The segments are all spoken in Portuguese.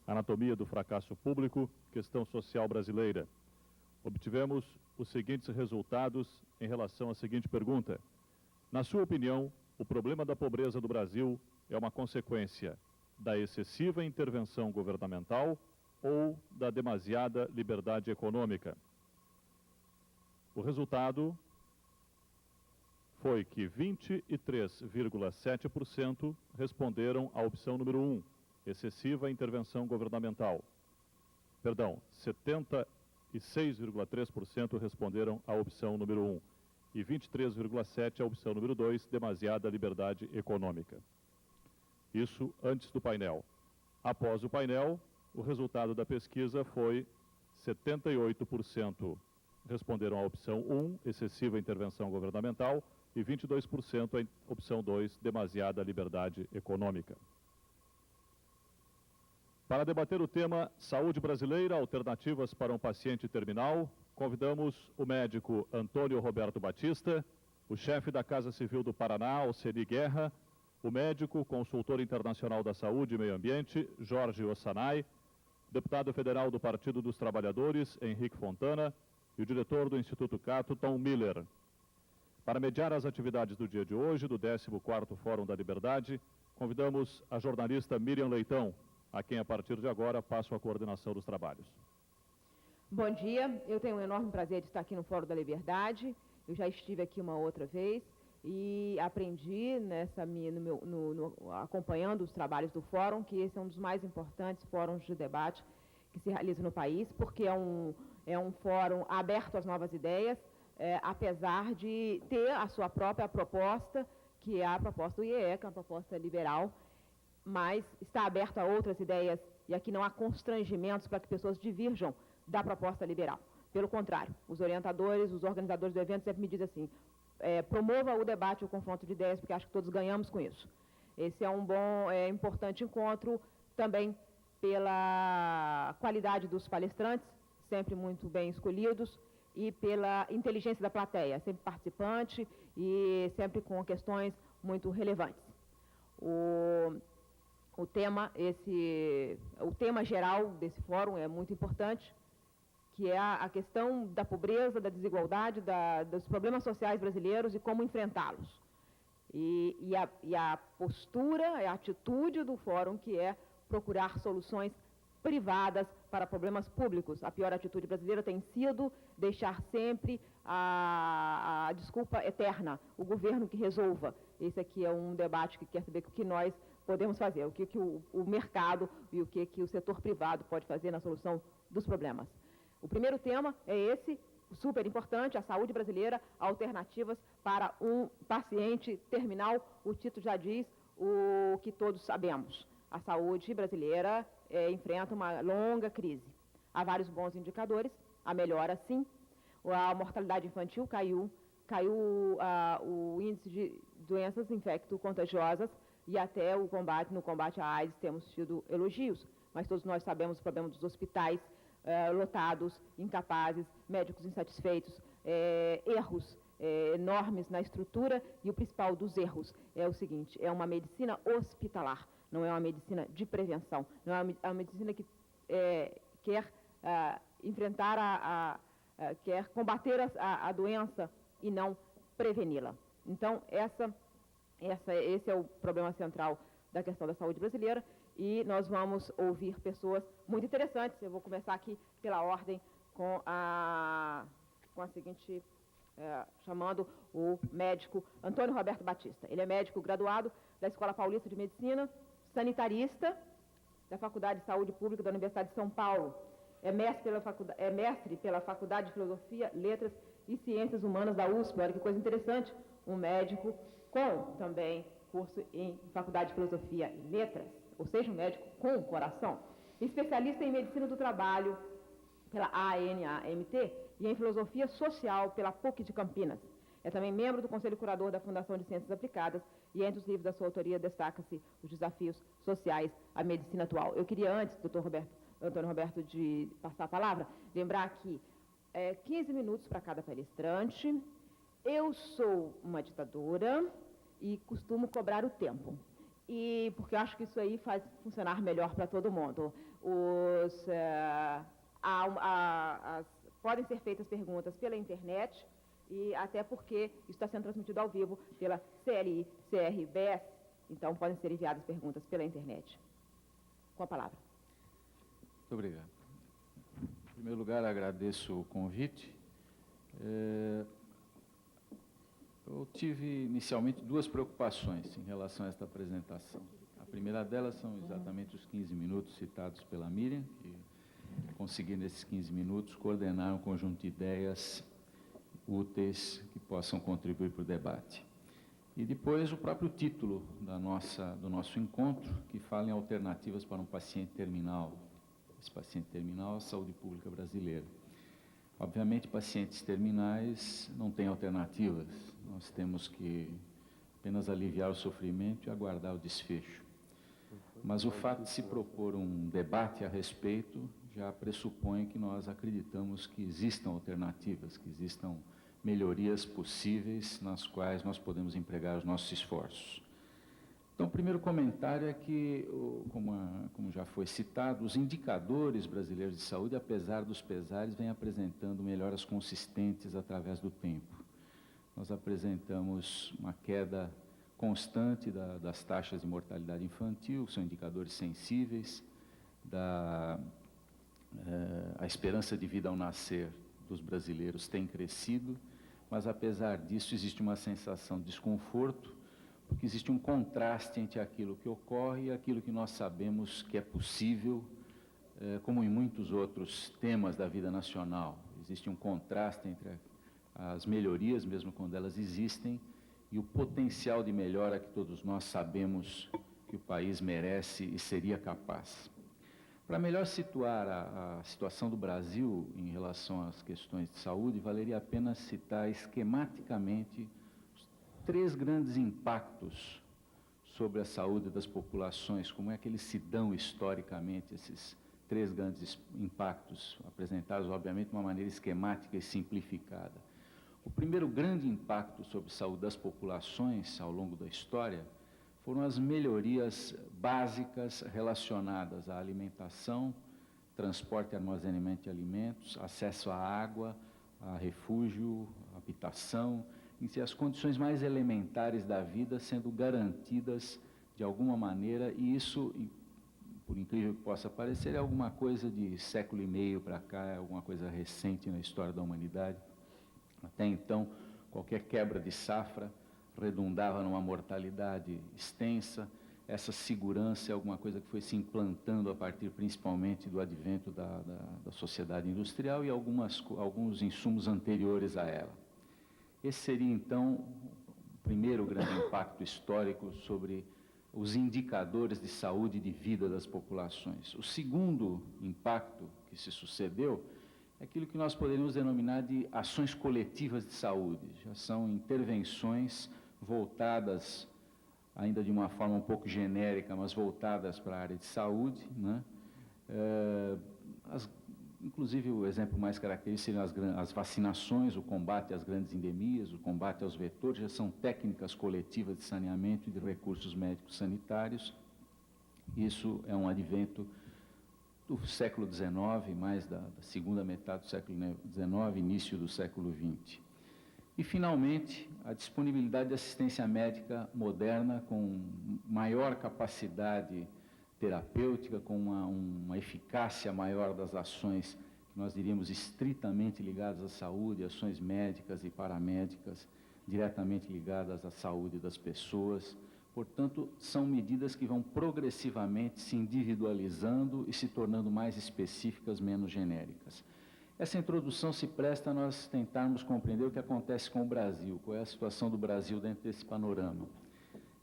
Anatomia do fracasso público, questão social brasileira. Obtivemos os seguintes resultados em relação à seguinte pergunta. Na sua opinião, o problema da pobreza do Brasil é uma consequência da excessiva intervenção governamental ou da demasiada liberdade econômica? O resultado foi que 23,7% responderam à opção número 1, excessiva intervenção governamental. Perdão, 76,3% responderam à opção número 1 e 23,7% à opção número 2, demasiada liberdade econômica. Isso antes do painel. Após o painel, o resultado da pesquisa foi 78% responderam à opção 1, excessiva intervenção governamental, e 22% à opção 2, demasiada liberdade econômica. Para debater o tema Saúde Brasileira, alternativas para um paciente terminal, convidamos o médico Antônio Roberto Batista, o chefe da Casa Civil do Paraná, Alceri Guerra, o médico consultor internacional da Saúde e Meio Ambiente, Jorge Ossanay, deputado federal do Partido dos Trabalhadores, Henrique Fontana, e o diretor do Instituto Cato, Tom Miller. Para mediar as atividades do dia de hoje, do 14º Fórum da Liberdade, convidamos a jornalista Miriam Leitão, a quem a partir de agora passo a coordenação dos trabalhos. Bom dia, eu tenho um enorme prazer de estar aqui no Fórum da Liberdade. Eu já estive aqui uma outra vez e aprendi acompanhando os trabalhos do Fórum, que esse é um dos mais importantes fóruns de debate que se realiza no país, porque é um fórum aberto às novas ideias, apesar de ter a sua própria proposta, que é a proposta do IEE, que é uma proposta liberal, mas está aberto a outras ideias e aqui não há constrangimentos para que pessoas divirjam da proposta liberal. Pelo contrário, os orientadores, os organizadores do evento sempre me dizem assim, promova o debate, o confronto de ideias, porque acho que todos ganhamos com isso. Esse é um bom, importante encontro também pela qualidade dos palestrantes, sempre muito bem escolhidos, e pela inteligência da plateia, sempre participante e sempre com questões muito relevantes. O tema geral desse fórum é muito importante, que é a questão da pobreza, da desigualdade, dos problemas sociais brasileiros e como enfrentá-los. E a postura, a atitude do fórum, que é procurar soluções privadas para problemas públicos. A pior atitude brasileira tem sido deixar sempre a desculpa eterna, o governo que resolva. Esse aqui é um debate que quer saber o que nós podemos fazer, o que o mercado e o que o setor privado pode fazer na solução dos problemas. O primeiro tema é esse, super importante, a saúde brasileira, alternativas para um paciente terminal. O título já diz o que todos sabemos. A saúde brasileira enfrenta uma longa crise. Há vários bons indicadores, a melhora sim. A mortalidade infantil caiu o índice de doenças infecto-contagiosas e até no combate à AIDS temos tido elogios. Mas todos nós sabemos o problema dos hospitais lotados, incapazes, médicos insatisfeitos, erros enormes na estrutura, e o principal dos erros é o seguinte, é uma medicina hospitalar, não é uma medicina de prevenção, não é uma medicina que quer enfrentar, quer combater a doença e não preveni-la. Então, esse é o problema central da questão da saúde brasileira, e nós vamos ouvir pessoas muito interessantes. Eu vou começar aqui pela ordem com a seguinte, chamando o médico Antônio Roberto Batista. Ele é médico graduado da Escola Paulista de Medicina, sanitarista da Faculdade de Saúde Pública da Universidade de São Paulo, é mestre pela Faculdade de Filosofia, Letras e Ciências Humanas da USP. Olha que coisa interessante, um médico com também curso em Faculdade de Filosofia e Letras, ou seja, um médico com coração, especialista em Medicina do Trabalho pela ANAMT e em Filosofia Social pela PUC de Campinas. É também membro do Conselho Curador da Fundação de Ciências Aplicadas e entre os livros da sua autoria destaca-se Os Desafios Sociais à Medicina Atual. Eu queria antes, Antônio Roberto, de passar a palavra, lembrar que 15 minutos para cada palestrante. Eu sou uma ditadora e costumo cobrar o tempo. e porque eu acho que isso aí faz funcionar melhor para todo mundo. Podem ser feitas perguntas pela internet, e até porque isso está sendo transmitido ao vivo pela CLI, CRBS, então podem ser enviadas perguntas pela internet. Com a palavra. Muito obrigado. Em primeiro lugar, agradeço o convite. Eu tive inicialmente duas preocupações em relação a esta apresentação. A primeira delas são exatamente os 15 minutos citados pela Miriam, que consegui nesses 15 minutos coordenar um conjunto de ideias úteis que possam contribuir para o debate. E depois o próprio título do nosso encontro, que fala em alternativas para um paciente terminal. Esse paciente terminal é a saúde pública brasileira. Obviamente, pacientes terminais não têm alternativas. Nós temos que apenas aliviar o sofrimento e aguardar o desfecho. Mas o fato de se propor um debate a respeito já pressupõe que nós acreditamos que existam alternativas, que existam melhorias possíveis nas quais nós podemos empregar os nossos esforços. Então, o primeiro comentário é que, como já foi citado, os indicadores brasileiros de saúde, apesar dos pesares, vêm apresentando melhoras consistentes através do tempo. Nós apresentamos uma queda constante das taxas de mortalidade infantil, que são indicadores sensíveis, a esperança de vida ao nascer dos brasileiros tem crescido, mas, apesar disso, existe uma sensação de desconforto, porque existe um contraste entre aquilo que ocorre e aquilo que nós sabemos que é possível, como em muitos outros temas da vida nacional. Existe um contraste entre as melhorias, mesmo quando elas existem, e o potencial de melhora que todos nós sabemos que o país merece e seria capaz. Para melhor situar a situação do Brasil em relação às questões de saúde, valeria a pena citar esquematicamente os 3 grandes impactos sobre a saúde das populações, como é que eles se dão historicamente, esses 3 grandes impactos, apresentados, obviamente, de uma maneira esquemática e simplificada. O primeiro grande impacto sobre a saúde das populações ao longo da história foram as melhorias básicas relacionadas à alimentação, transporte e armazenamento de alimentos, acesso à água, a refúgio, habitação, em si as condições mais elementares da vida sendo garantidas de alguma maneira, e isso, por incrível que possa parecer, é alguma coisa de século e meio para cá, é alguma coisa recente na história da humanidade. Até então, qualquer quebra de safra redundava numa mortalidade extensa. Essa segurança é alguma coisa que foi se implantando a partir principalmente do advento da sociedade industrial e alguns insumos anteriores a ela. Esse seria, então, o primeiro grande impacto histórico sobre os indicadores de saúde e de vida das populações. O segundo impacto que se sucedeu é aquilo que nós poderíamos denominar de ações coletivas de saúde. Já são intervenções voltadas, ainda de uma forma um pouco genérica, mas voltadas para a área de saúde, né? Inclusive, o exemplo mais característico seriam as vacinações, o combate às grandes endemias, o combate aos vetores, já são técnicas coletivas de saneamento e de recursos médicos sanitários. Isso é um advento do século XIX, mais da segunda metade do século XIX, início do século XX. E, finalmente, a disponibilidade de assistência médica moderna com maior capacidade terapêutica, com uma eficácia maior das ações que nós diríamos estritamente ligadas à saúde, ações médicas e paramédicas, diretamente ligadas à saúde das pessoas. Portanto, são medidas que vão progressivamente se individualizando e se tornando mais específicas, menos genéricas. Essa introdução se presta a nós tentarmos compreender o que acontece com o Brasil, qual é a situação do Brasil dentro desse panorama.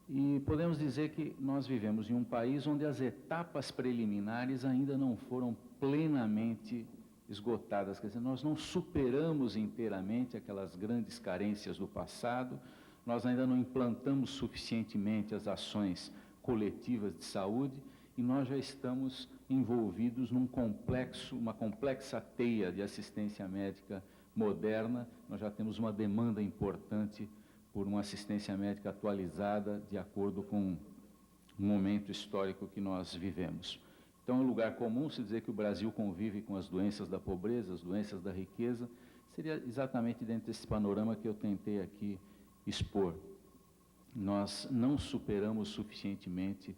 E podemos dizer que nós vivemos em um país onde as etapas preliminares ainda não foram plenamente esgotadas, quer dizer, nós não superamos inteiramente aquelas grandes carências do passado, nós ainda não implantamos suficientemente as ações coletivas de saúde e nós já estamos envolvidos uma complexa teia de assistência médica moderna. Nós já temos uma demanda importante por uma assistência médica atualizada de acordo com momento histórico que nós vivemos. Então, é um lugar comum se dizer que o Brasil convive com as doenças da pobreza, as doenças da riqueza, seria exatamente dentro desse panorama que eu tentei aqui expor. Nós não superamos suficientemente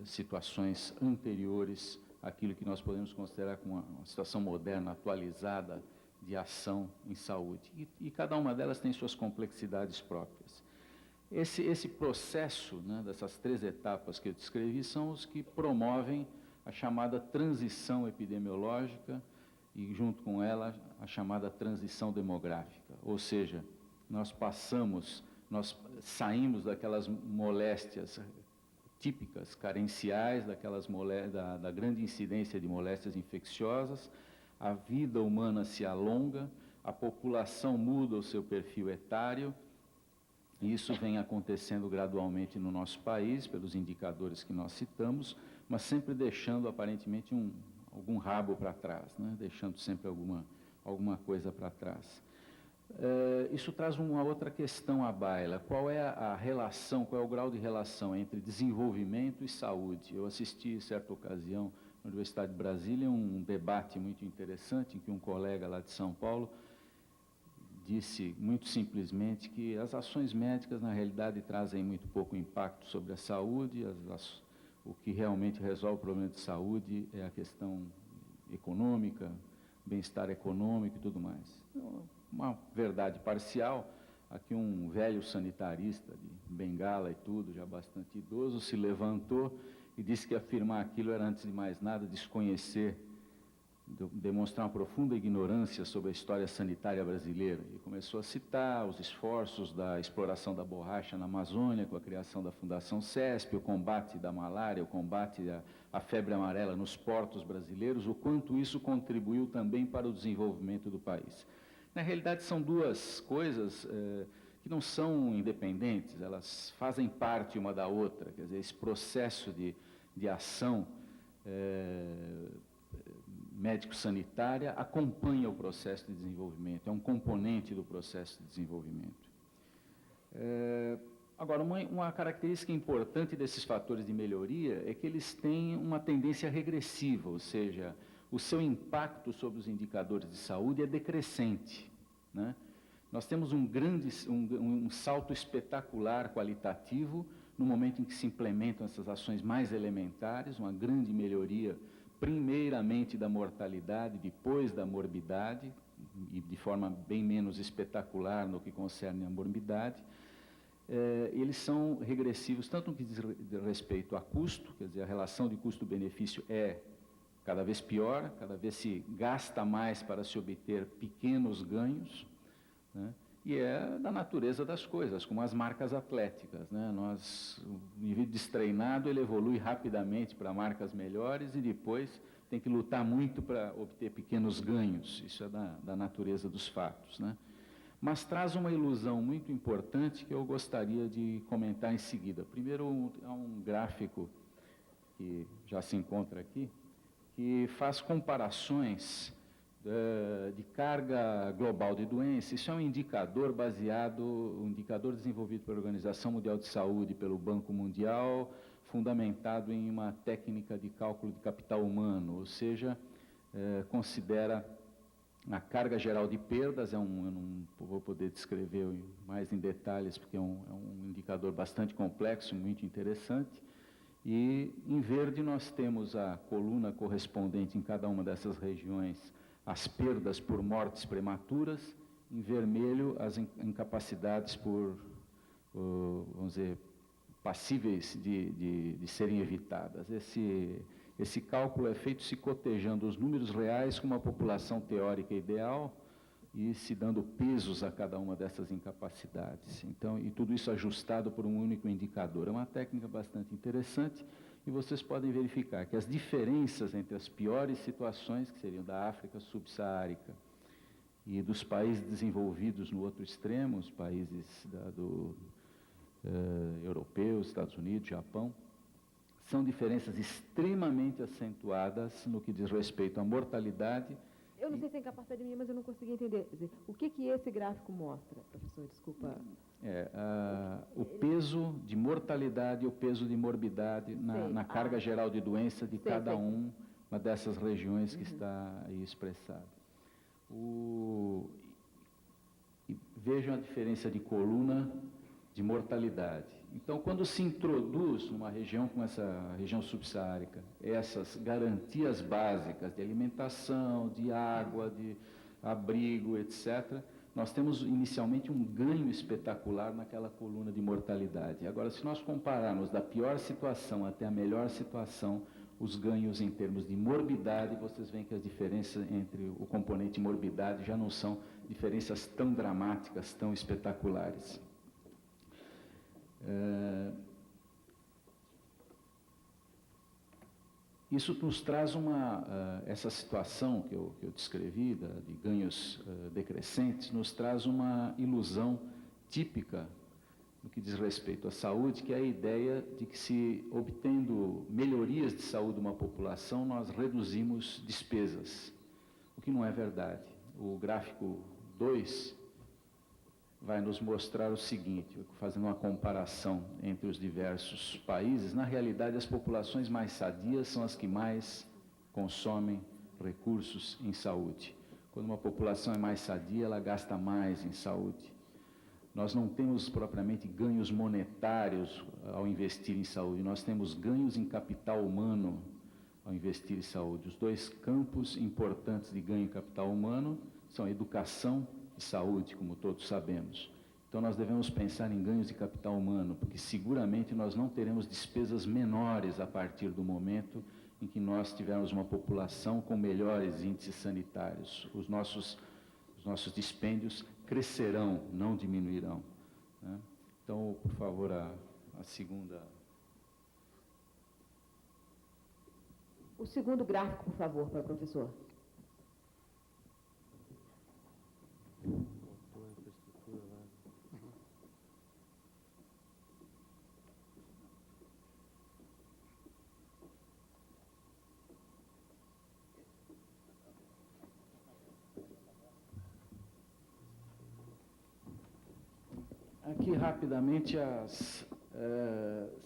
situações anteriores àquilo que nós podemos considerar como uma situação moderna, atualizada, de ação em saúde. E cada uma delas tem suas complexidades próprias. Esse processo, né, dessas 3 etapas que eu descrevi, são os que promovem a chamada transição epidemiológica e, junto com ela, a chamada transição demográfica. Ou seja, nós saímos daquelas moléstias típicas, carenciais, da grande incidência de moléstias infecciosas, a vida humana se alonga, a população muda o seu perfil etário, e isso vem acontecendo gradualmente no nosso país, pelos indicadores que nós citamos, mas sempre deixando aparentemente algum rabo para trás, né? Deixando sempre alguma coisa para trás. Isso traz uma outra questão à baila. Qual é a relação, qual é o grau de relação entre desenvolvimento e saúde? Eu assisti, em certa ocasião, na Universidade de Brasília, um debate muito interessante, em que um colega lá de São Paulo disse, muito simplesmente, que as ações médicas, na realidade, trazem muito pouco impacto sobre a saúde, o que realmente resolve o problema de saúde é a questão econômica, bem-estar econômico e tudo mais. Uma verdade parcial. Aqui um velho sanitarista de bengala e tudo, já bastante idoso, se levantou e disse que afirmar aquilo era, antes de mais nada, desconhecer, demonstrar uma profunda ignorância sobre a história sanitária brasileira. E começou a citar os esforços da exploração da borracha na Amazônia, com a criação da Fundação CESP, o combate da malária, o combate à febre amarela nos portos brasileiros, o quanto isso contribuiu também para o desenvolvimento do país. Na realidade, são 2 coisas que não são independentes, elas fazem parte uma da outra. Quer dizer, esse processo de ação médico-sanitária acompanha o processo de desenvolvimento, é um componente do processo de desenvolvimento. Agora, uma característica importante desses fatores de melhoria é que eles têm uma tendência regressiva, ou seja, o seu impacto sobre os indicadores de saúde é decrescente, né? Nós temos um salto espetacular qualitativo no momento em que se implementam essas ações mais elementares, uma grande melhoria, primeiramente da mortalidade, depois da morbidade, e de forma bem menos espetacular no que concerne a morbidade. Eles são regressivos, tanto no que diz respeito a custo, quer dizer, a relação de custo-benefício é cada vez pior, cada vez se gasta mais para se obter pequenos ganhos, né? E é da natureza das coisas, como as marcas atléticas, né? O indivíduo destreinado, ele evolui rapidamente para marcas melhores e depois tem que lutar muito para obter pequenos ganhos. Isso é da natureza dos fatos, né? Mas traz uma ilusão muito importante que eu gostaria de comentar em seguida. Primeiro, há um gráfico que já se encontra aqui, que faz comparações de carga global de doenças. Isso é um indicador desenvolvido pela Organização Mundial de Saúde, pelo Banco Mundial, fundamentado em uma técnica de cálculo de capital humano, ou seja, considera a carga geral de perdas, eu não vou poder descrever mais em detalhes, porque é um indicador bastante complexo, muito interessante. E em verde nós temos a coluna correspondente em cada uma dessas regiões as perdas por mortes prematuras, em vermelho as incapacidades por, vamos dizer, passíveis de serem evitadas. Esse cálculo é feito se cotejando os números reais com uma população teórica ideal e se dando pesos a cada uma dessas incapacidades. Então, e tudo isso ajustado por um único indicador. É uma técnica bastante interessante e vocês podem verificar que as diferenças entre as piores situações, que seriam da África subsaárica e dos países desenvolvidos no outro extremo, os países europeus, Estados Unidos, Japão, são diferenças extremamente acentuadas no que diz respeito à mortalidade. Eu não sei se é incapacidade minha, mas eu não consegui entender. Quer dizer, o que esse gráfico mostra, professor? Desculpa. O peso de mortalidade e o peso de morbidade na carga geral de doença de cada uma dessas regiões que está aí expressada. E vejam a diferença de coluna de mortalidade. Então, quando se introduz numa região como essa região subsaárica, essas garantias básicas de alimentação, de água, de abrigo, etc., nós temos inicialmente um ganho espetacular naquela coluna de mortalidade. Agora, se nós compararmos da pior situação até a melhor situação, os ganhos em termos de morbidade, vocês veem que as diferenças entre o componente morbidade já não são diferenças tão dramáticas, tão espetaculares. Isso nos traz essa situação que eu descrevi, de ganhos decrescentes, nos traz uma ilusão típica no que diz respeito à saúde, que é a ideia de que, se obtendo melhorias de saúde de uma população, nós reduzimos despesas, o que não é verdade. O gráfico 2 vai nos mostrar o seguinte, fazendo uma comparação entre os diversos países. Na realidade, as populações mais sadias são as que mais consomem recursos em saúde. Quando uma população é mais sadia, ela gasta mais em saúde. Nós não temos propriamente ganhos monetários ao investir em saúde, nós temos ganhos em capital humano ao investir em saúde. Os dois campos importantes de ganho em capital humano são a educação e saúde, como todos sabemos. Então, nós devemos pensar em ganhos de capital humano, porque seguramente nós não teremos despesas menores a partir do momento em que nós tivermos uma população com melhores índices sanitários. Os nossos dispêndios crescerão, não diminuirão, né? Então, por favor, a segunda. O segundo gráfico, por favor, para o professor. Aqui, rapidamente,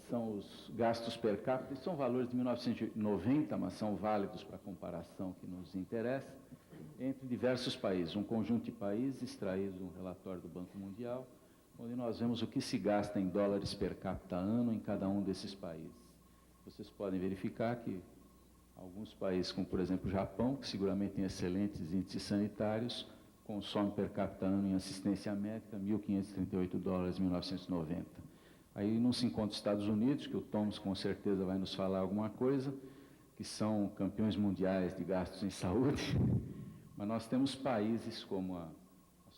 são os gastos per capita, são valores de 1990, mas são válidos para a comparação que nos interessa, entre diversos países, um conjunto de países extraídos de um relatório do Banco Mundial, onde nós vemos o que se gasta em dólares per capita ano em cada um desses países. Vocês podem verificar que alguns países, como por exemplo o Japão, que seguramente tem excelentes índices sanitários, consome per capita ano em assistência médica $1.538 em 1990. Aí não se encontra os Estados Unidos, que o Thomas com certeza vai nos falar alguma coisa, que são campeões mundiais de gastos em saúde, mas nós temos países como a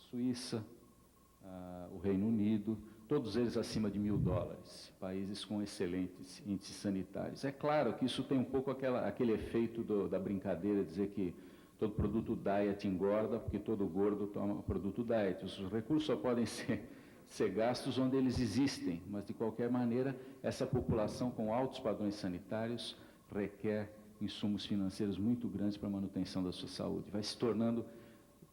Suíça, o Reino Unido, todos eles acima de $1.000, países com excelentes índices sanitários. É claro que isso tem um pouco aquele efeito da brincadeira, dizer que todo produto diet engorda, porque todo gordo toma produto diet. Os recursos só podem ser gastos onde eles existem, mas, de qualquer maneira, essa população com altos padrões sanitários requer insumos financeiros muito grandes para a manutenção da sua saúde. Vai se tornando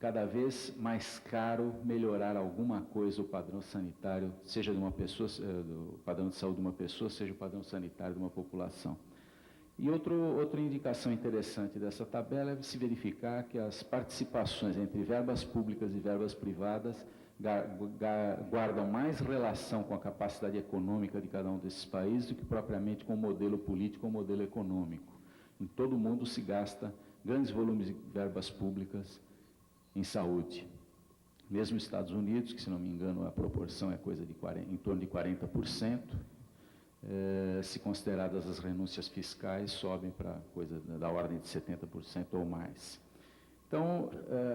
cada vez mais caro melhorar alguma coisa o padrão sanitário, seja de uma pessoa, do padrão de saúde de uma pessoa, seja o padrão sanitário de uma população. E outra indicação interessante dessa tabela é se verificar que as participações entre verbas públicas e verbas privadas guardam mais relação com a capacidade econômica de cada um desses países do que propriamente com o modelo político ou o modelo econômico. Em todo o mundo se gasta grandes volumes de verbas públicas em saúde. Mesmo nos Estados Unidos, que, se não me engano, a proporção é em torno de 40%, se consideradas as renúncias fiscais, sobem para coisa da ordem de 70% ou mais. Então,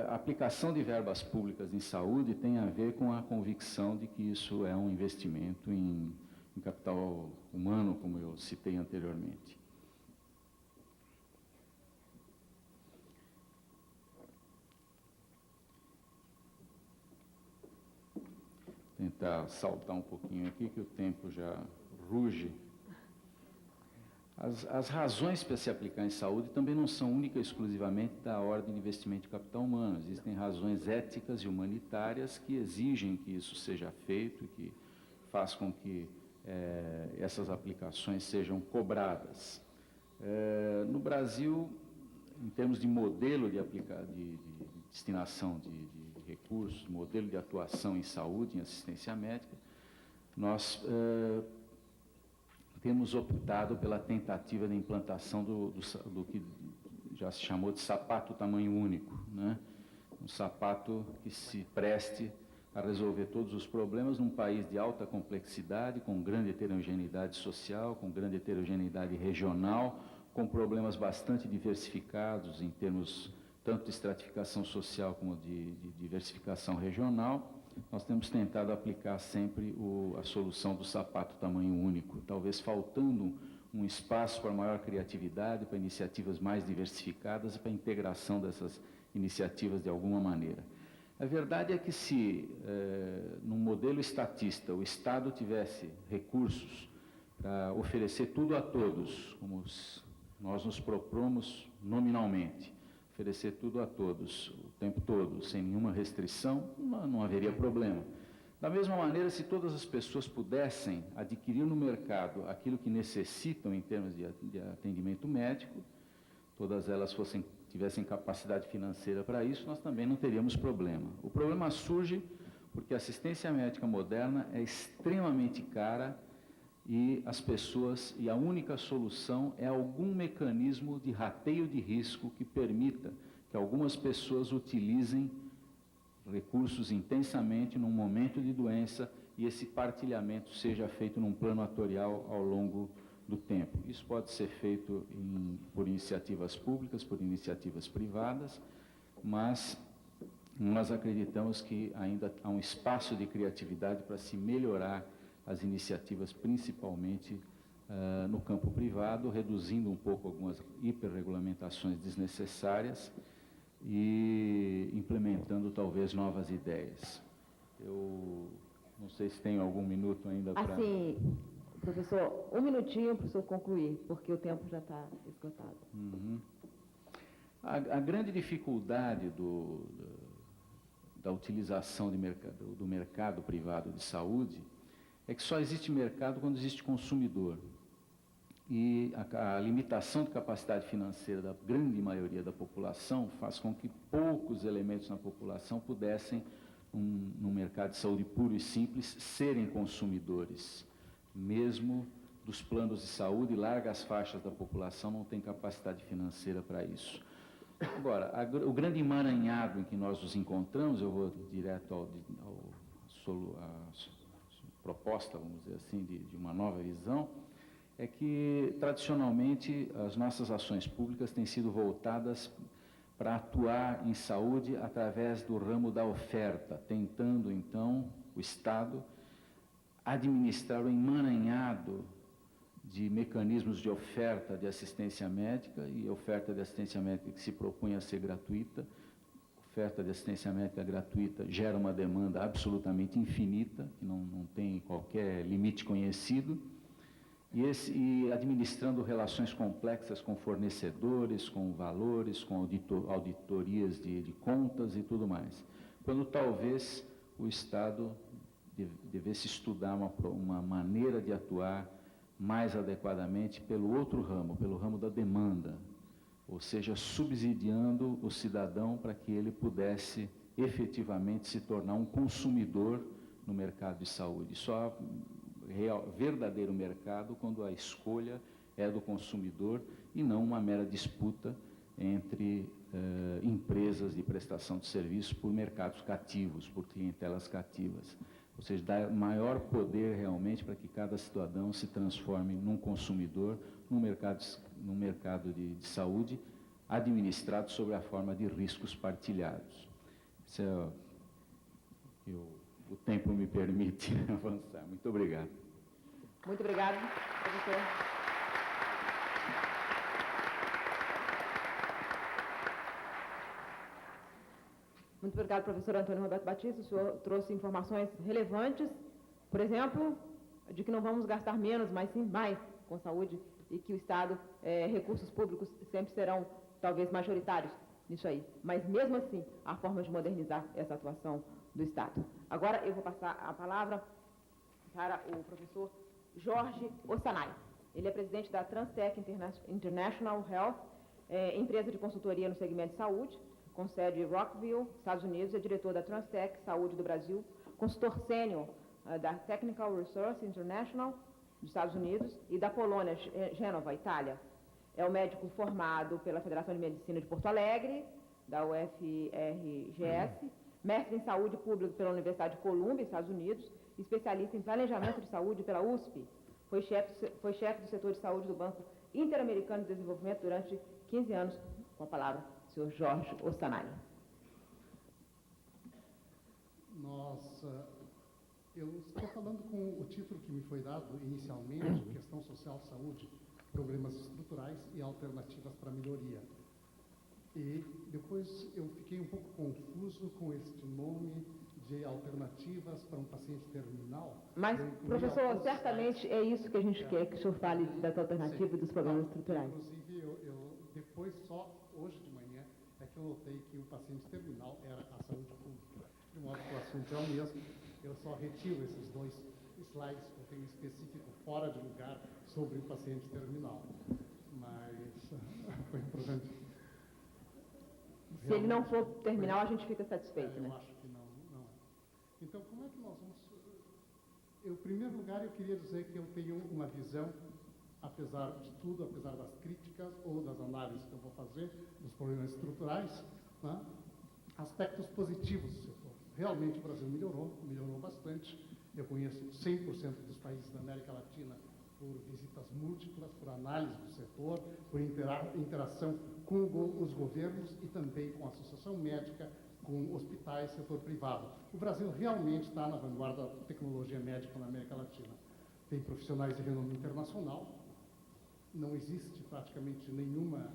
a aplicação de verbas públicas em saúde tem a ver com a convicção de que isso é um investimento em capital humano, como eu citei anteriormente. Tentar saltar um pouquinho aqui, que o tempo já ruge. As razões para se aplicar em saúde também não são única e exclusivamente da ordem de investimento de capital humano. Existem razões éticas e humanitárias que exigem que isso seja feito e que faz com que essas aplicações sejam cobradas. No Brasil, em termos de modelo de destinação de recursos, modelo de atuação em saúde, em assistência médica, nós temos optado pela tentativa de implantação do que já se chamou de sapato tamanho único, né? Um sapato que se preste a resolver todos os problemas num país de alta complexidade, com grande heterogeneidade social, com grande heterogeneidade regional, com problemas bastante diversificados em termos tanto de estratificação social como de diversificação regional. Nós temos tentado aplicar sempre a solução do sapato tamanho único, talvez faltando um espaço para maior criatividade, para iniciativas mais diversificadas e para a integração dessas iniciativas de alguma maneira. A verdade é que se, num modelo estatista, o Estado tivesse recursos para oferecer tudo a todos, como nós nos propomos nominalmente, oferecer tudo a todos, o tempo todo, sem nenhuma restrição, não haveria problema. Da mesma maneira, se todas as pessoas pudessem adquirir no mercado aquilo que necessitam em termos de atendimento médico, todas elas tivessem capacidade financeira para isso, nós também não teríamos problema. O problema surge porque a assistência médica moderna é extremamente cara e a única solução é algum mecanismo de rateio de risco que permita que algumas pessoas utilizem recursos intensamente num momento de doença e esse partilhamento seja feito num plano atorial ao longo do tempo. Isso pode ser feito por iniciativas públicas, por iniciativas privadas, mas nós acreditamos que ainda há um espaço de criatividade para se melhorar as iniciativas, principalmente no campo privado, reduzindo um pouco algumas hiperregulamentações desnecessárias e implementando talvez novas ideias. Eu não sei se tenho algum minuto ainda para... Assim, professor, um minutinho para o senhor concluir, porque o tempo já está esgotado. Uhum. A grande dificuldade da utilização do mercado privado de saúde é que só existe mercado quando existe consumidor. E a limitação de capacidade financeira da grande maioria da população faz com que poucos elementos na população pudessem, no mercado de saúde puro e simples, serem consumidores. Mesmo dos planos de saúde, largas faixas da população não têm capacidade financeira para isso. Agora, o grande emaranhado em que nós nos encontramos, eu vou direto à proposta, vamos dizer assim, de uma nova visão, é que, tradicionalmente, as nossas ações públicas têm sido voltadas para atuar em saúde através do ramo da oferta, tentando, então, o Estado administrar o emaranhado de mecanismos de oferta de assistência médica, e oferta de assistência médica que se propõe a ser gratuita. Oferta de assistência médica gratuita gera uma demanda absolutamente infinita, que não tem qualquer limite conhecido, e administrando relações complexas com fornecedores, com valores, com auditorias de contas e tudo mais. Quando talvez o Estado devesse estudar uma maneira de atuar mais adequadamente pelo outro ramo, pelo ramo da demanda, ou seja, subsidiando o cidadão para que ele pudesse efetivamente se tornar um consumidor no mercado de saúde. Só há verdadeiro mercado quando a escolha é do consumidor e não uma mera disputa entre empresas de prestação de serviços por mercados cativos, por clientelas cativas. Ou seja, dá maior poder realmente para que cada cidadão se transforme num consumidor no mercado de saúde, administrado sob a forma de riscos partilhados. Isso o tempo me permite avançar. Muito obrigado. Muito obrigado, professor. Muito obrigado, professor Antônio Roberto Batista. O senhor trouxe informações relevantes, por exemplo, de que não vamos gastar menos, mas sim mais com saúde e que o Estado, recursos públicos sempre serão talvez majoritários nisso aí. Mas mesmo assim, há formas de modernizar essa atuação do Estado. Agora eu vou passar a palavra para o professor Jorge Ossanai. Ele é presidente da Transtech International Health, empresa de consultoria no segmento de saúde, com sede em Rockville, Estados Unidos, é diretor da Transtech Saúde do Brasil, consultor sênior da Technical Resource International dos Estados Unidos e da Polônia, Gênova, Itália. É um médico formado pela Federação de Medicina de Porto Alegre, da UFRGS, mestre em saúde pública pela Universidade de Colômbia, Estados Unidos, especialista em planejamento de saúde pela USP. Foi chefe do setor de saúde do Banco Interamericano de Desenvolvimento durante 15 anos. Com a palavra, o senhor Jorge Ossanai. Eu estou falando com o título que me foi dado inicialmente, Questão Social, Saúde, Problemas Estruturais e Alternativas para a Melhoria. E depois eu fiquei um pouco confuso com este nome de alternativas para um paciente terminal. Mas, professor, certamente é isso que a gente quer, que o senhor fale das alternativas e dos problemas estruturais. Inclusive, depois, só hoje de manhã, é que eu notei que o paciente terminal era a saúde pública. De modo que o assunto é o mesmo, eu só retiro esses 2 slides que eu tenho específico fora de lugar sobre o paciente terminal. Mas foi importante. Se ele não for terminal, a gente fica satisfeito, né? Eu acho que não é. Então, como é que nós vamos... Em primeiro lugar, eu queria dizer que eu tenho uma visão, apesar de tudo, apesar das críticas ou das análises que eu vou fazer dos problemas estruturais, né? Aspectos positivos do setor. Realmente o Brasil melhorou bastante. Eu conheço 100% dos países da América Latina por visitas múltiplas, por análise do setor, por interação com os governos e também com a associação médica, com hospitais, setor privado. O Brasil realmente está na vanguarda da tecnologia médica na América Latina. Tem profissionais de renome internacional, não existe praticamente nenhuma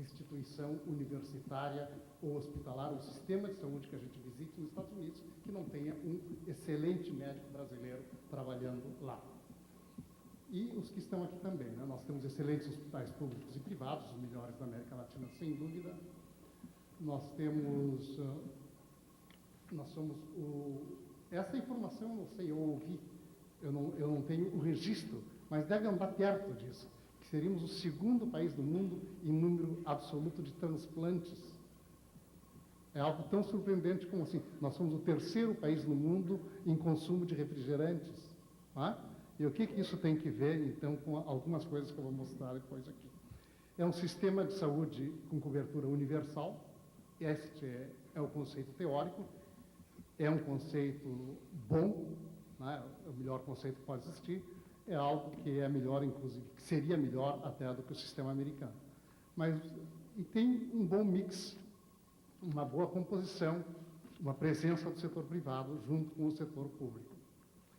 instituição universitária ou hospitalar, ou sistema de saúde que a gente visite nos Estados Unidos, que não tenha um excelente médico brasileiro trabalhando lá. E os que estão aqui também, né? Nós temos excelentes hospitais públicos e privados, os melhores da América Latina, sem dúvida. Essa informação, eu não sei, eu ouvi, eu não tenho o registro, mas deve andar perto disso, que seríamos o 2º país do mundo em número absoluto de transplantes. É algo tão surpreendente como assim, nós somos o 3º país no mundo em consumo de refrigerantes. Tá? E o que isso tem que ver, então, com algumas coisas que eu vou mostrar depois aqui. É um sistema de saúde com cobertura universal. Este é o conceito teórico. É um conceito bom, né? É o melhor conceito que pode existir. É algo que é melhor, inclusive, que seria melhor até do que o sistema americano. E tem um bom mix, uma boa composição, uma presença do setor privado junto com o setor público.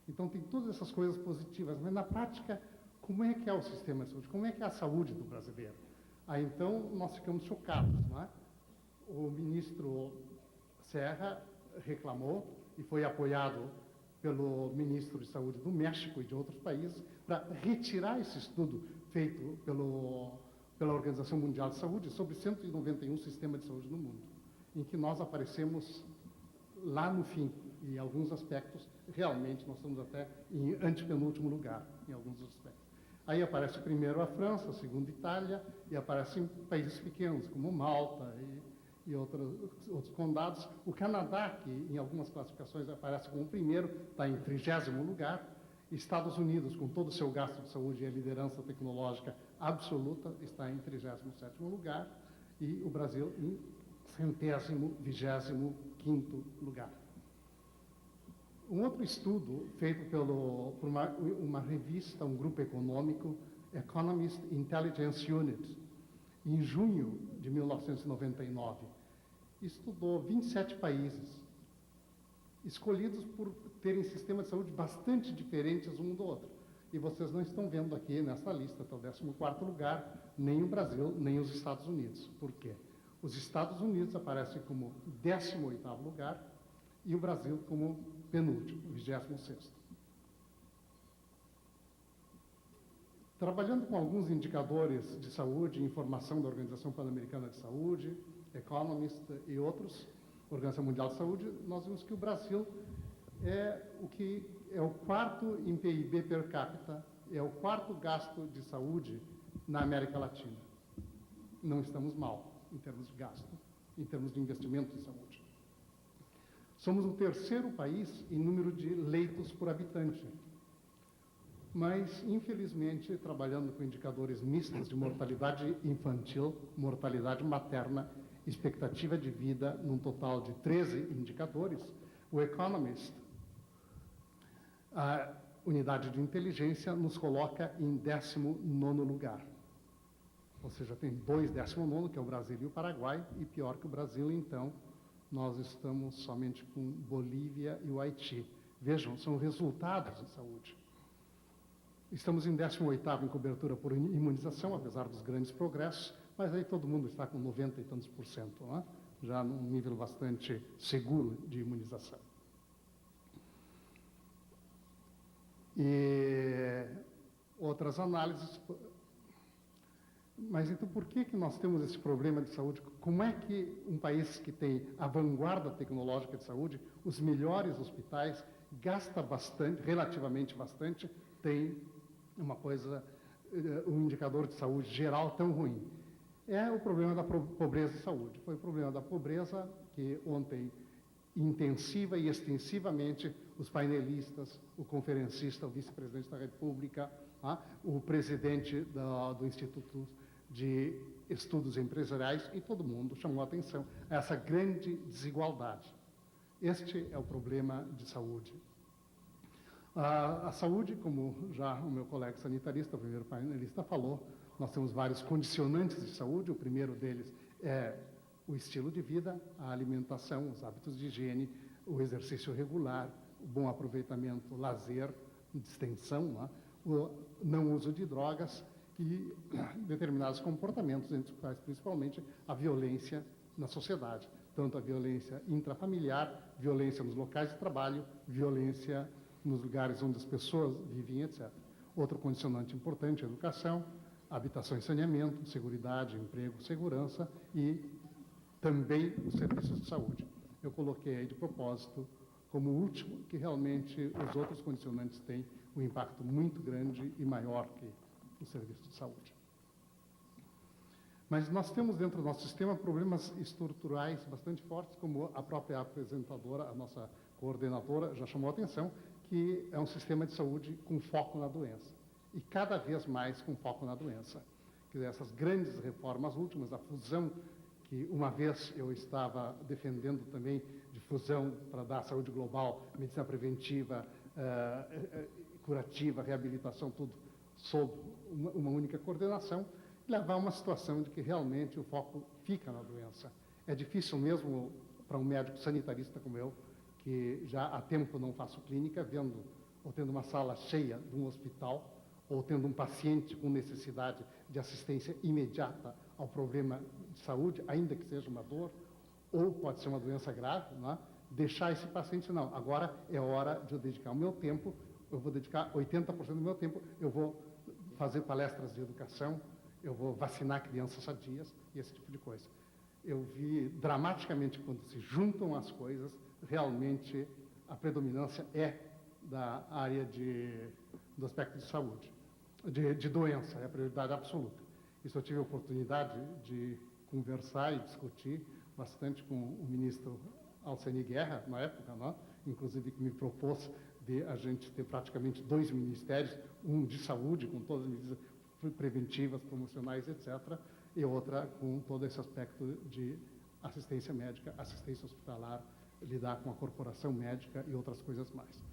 Então, tem todas essas coisas positivas, mas na prática, como é que é o sistema de saúde? Como é que é a saúde do brasileiro? Aí, então, nós ficamos chocados, não é? O ministro Serra reclamou e foi apoiado pelo ministro de Saúde do México e de outros países para retirar esse estudo feito pela Organização Mundial de Saúde sobre 191 sistemas de saúde no mundo, em que nós aparecemos lá no fim. E em alguns aspectos, realmente, nós estamos até em antepenúltimo lugar, em alguns aspectos. Aí aparece primeiro a França, o segundo a Itália, e aparecem países pequenos, como Malta e outros condados. O Canadá, que em algumas classificações aparece como o primeiro, está em 30º lugar. Estados Unidos, com todo o seu gasto de saúde e a liderança tecnológica absoluta, está em 37º lugar. E o Brasil em 125º lugar. Um outro estudo feito por uma revista, um grupo econômico, Economist Intelligence Unit, em junho de 1999, estudou 27 países, escolhidos por terem sistemas de saúde bastante diferentes um do outro. E vocês não estão vendo aqui nessa lista, até o 14º lugar, nem o Brasil, nem os Estados Unidos. Por quê? Os Estados Unidos aparecem como 18º lugar e o Brasil como penúltimo, 26º. Trabalhando com alguns indicadores de saúde e informação da Organização Pan-Americana de Saúde, Economist e outros, Organização Mundial de Saúde, nós vimos que o Brasil é o quarto em PIB per capita, é o quarto gasto de saúde na América Latina. Não estamos mal em termos de gasto, em termos de investimento em saúde. Somos o terceiro país em número de leitos por habitante. Mas, infelizmente, trabalhando com indicadores mistos de mortalidade infantil, mortalidade materna, expectativa de vida, num total de 13 indicadores, o Economist, a unidade de inteligência, nos coloca em 19º lugar. Ou seja, tem 19º, que é o Brasil e o Paraguai, e pior que o Brasil, então, nós estamos somente com Bolívia e o Haiti. Vejam, são resultados de saúde. Estamos em 18º em cobertura por imunização, apesar dos grandes progressos, mas aí todo mundo está com 90 e tantos por cento, não é? Já num nível bastante seguro de imunização. E outras análises. Mas então por que nós temos esse problema de saúde? Como é que um país que tem a vanguarda tecnológica de saúde, os melhores hospitais, gasta bastante, relativamente bastante, tem um indicador de saúde geral tão ruim? É o problema da pobreza de saúde. Foi o problema da pobreza que ontem, intensiva e extensivamente, os painelistas, o conferencista, o vice-presidente da República, o presidente do Instituto de Estudos Empresariais e todo mundo chamou a atenção a essa grande desigualdade. Este é o problema de saúde. A saúde, como já o meu colega sanitarista, o primeiro painelista, falou, nós temos vários condicionantes de saúde. O primeiro deles é o estilo de vida, a alimentação, os hábitos de higiene, o exercício regular, o bom aproveitamento, lazer, distensão, o não uso de drogas e determinados comportamentos, entre os quais principalmente a violência na sociedade, tanto a violência intrafamiliar, violência nos locais de trabalho, violência nos lugares onde as pessoas vivem, etc. Outro condicionante importante é a educação, habitação e saneamento, seguridade, emprego, segurança e também os serviços de saúde. Eu coloquei aí de propósito como último que realmente os outros condicionantes têm um impacto muito grande e maior que o serviço de saúde. Mas nós temos dentro do nosso sistema problemas estruturais bastante fortes, como a própria apresentadora, a nossa coordenadora, já chamou a atenção, que é um sistema de saúde com foco na doença. E cada vez mais com foco na doença. Quer dizer, essas grandes reformas últimas, a fusão, que uma vez eu estava defendendo também, de fusão para dar saúde global, medicina preventiva, curativa, reabilitação, tudo sob uma única coordenação, levar a uma situação de que realmente o foco fica na doença. É difícil mesmo para um médico sanitarista como eu, que já há tempo não faço clínica, vendo ou tendo uma sala cheia de um hospital, ou tendo um paciente com necessidade de assistência imediata ao problema de saúde, ainda que seja uma dor, ou pode ser uma doença grave, não é? Deixar esse paciente, não, agora é hora de eu dedicar o meu tempo, eu vou dedicar 80% do meu tempo, eu vou fazer palestras de educação, eu vou vacinar crianças sadias e esse tipo de coisa. Eu vi dramaticamente quando se juntam as coisas, realmente a predominância é da área do aspecto de saúde, de doença, é a prioridade absoluta. Isso eu tive a oportunidade de conversar e discutir bastante com o ministro Alceni Guerra, na época, não? Inclusive que me propôs de a gente ter praticamente 2 ministérios, um de saúde, com todas as medidas preventivas, promocionais, etc., e outra com todo esse aspecto de assistência médica, assistência hospitalar, lidar com a corporação médica e outras coisas mais.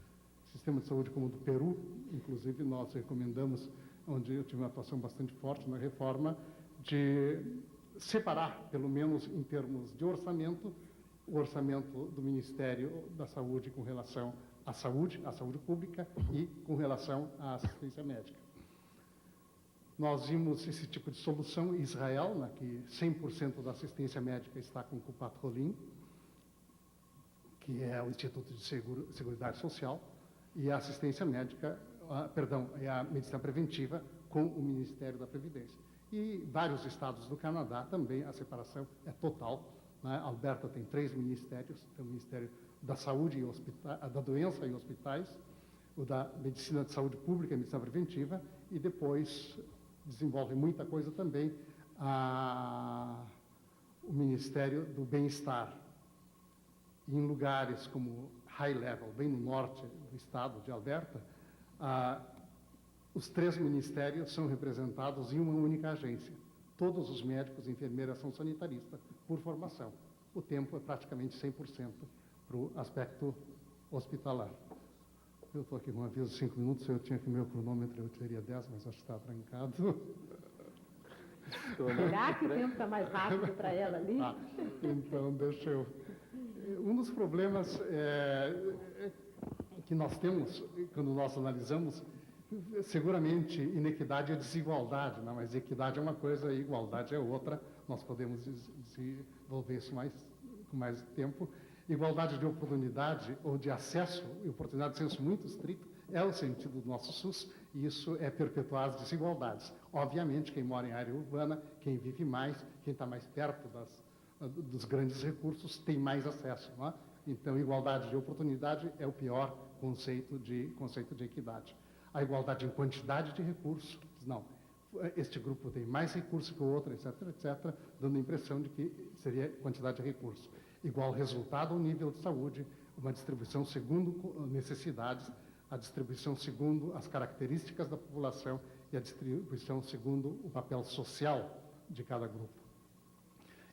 Sistema de saúde como o do Peru, inclusive, nós recomendamos, onde eu tive uma atuação bastante forte na reforma, de separar, pelo menos em termos de orçamento, o orçamento do Ministério da Saúde com relação à saúde pública e com relação à assistência médica. Nós vimos esse tipo de solução em Israel, né, que 100% da assistência médica está com o Kupat Holim, que é o Instituto de Seguridade Social, e a assistência médica, e a medicina preventiva com o Ministério da Previdência. E vários estados do Canadá também a separação é total, né? Alberta tem 3 ministérios, tem o Ministério da Saúde e da Doença e Hospitais, o da Medicina de Saúde Pública e Medicina Preventiva, e depois desenvolve muita coisa também o Ministério do Bem-Estar. Em lugares como High Level, bem no norte do estado de Alberta, os 3 ministérios são representados em uma única agência. Todos os médicos e enfermeiras são sanitaristas, por formação. O tempo é praticamente 100% para o aspecto hospitalar. Eu estou aqui com um aviso de 5 minutos, se eu tinha aqui meu cronômetro, eu teria 10, mas acho que está trancado. Será que o tempo está mais rápido para ela ali? Então, deixa eu... Um dos problemas que nós temos, quando nós analisamos, seguramente inequidade é desigualdade, né? Mas equidade é uma coisa e igualdade é outra. Nós podemos desenvolver isso com mais tempo. Igualdade de oportunidade ou de acesso, e oportunidade de senso muito estrito, é o sentido do nosso SUS, e isso é perpetuar as desigualdades. Obviamente, quem mora em área urbana, quem vive mais, quem está mais perto dos grandes recursos, tem mais acesso. Não é? Então, igualdade de oportunidade é o pior conceito de equidade. A igualdade em quantidade de recursos, não, este grupo tem mais recursos que o outro, etc., etc., dando a impressão de que seria quantidade de recursos. Igual resultado ao nível de saúde, uma distribuição segundo necessidades, a distribuição segundo as características da população e a distribuição segundo o papel social de cada grupo.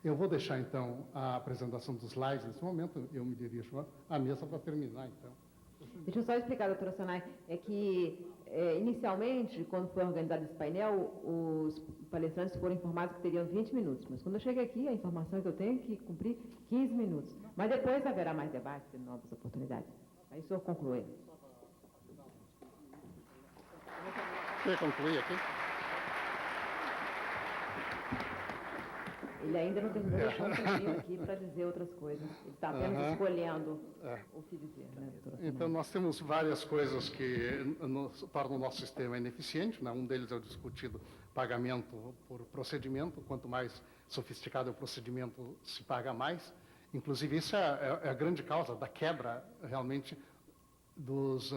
Eu vou deixar, então, a apresentação dos slides nesse momento, eu me dirijo à mesa para terminar, então. Deixa eu só explicar, doutora Sonai, é que inicialmente, quando foi organizado esse painel, os palestrantes foram informados que teriam 20 minutos, mas quando eu cheguei aqui, a informação é que eu tenho que cumprir 15 minutos. Mas depois haverá mais debate e novas oportunidades. Aí o senhor conclui. Quer concluir aqui? Ele ainda não terminou, deixou um tempinho aqui para dizer outras coisas. Ele está apenas escolhendo o que dizer, né, doutora Sonai? Então, nós temos várias coisas que tornam o nosso sistema ineficiente, né? Um deles é o discutido pagamento por procedimento. Quanto mais sofisticado é o procedimento, se paga mais. Inclusive, isso é a grande causa da quebra, realmente, dos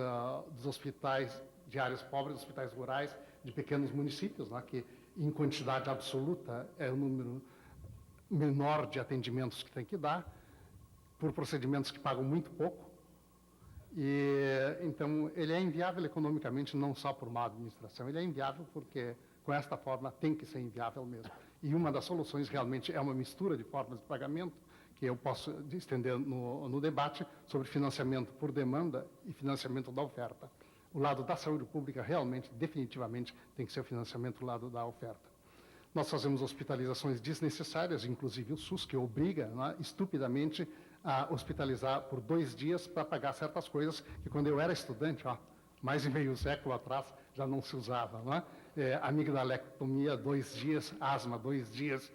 hospitais de áreas pobres, hospitais rurais, de pequenos municípios, né? Que, em quantidade absoluta, é o número menor de atendimentos que tem que dar, por procedimentos que pagam muito pouco. E, então, ele é inviável economicamente, não só por má administração, ele é inviável porque, com esta forma, tem que ser inviável mesmo. E uma das soluções, realmente, é uma mistura de formas de pagamento, que eu posso estender no debate, sobre financiamento por demanda e financiamento da oferta. O lado da saúde pública, realmente, definitivamente, tem que ser o financiamento do lado da oferta. Nós fazemos hospitalizações desnecessárias, inclusive o SUS, que obriga, né, estupidamente a hospitalizar por 2 dias para pagar certas coisas que, quando eu era estudante, mais de meio século atrás, já não se usava. Né? Amigdalectomia, 2 dias, asma, 2 dias,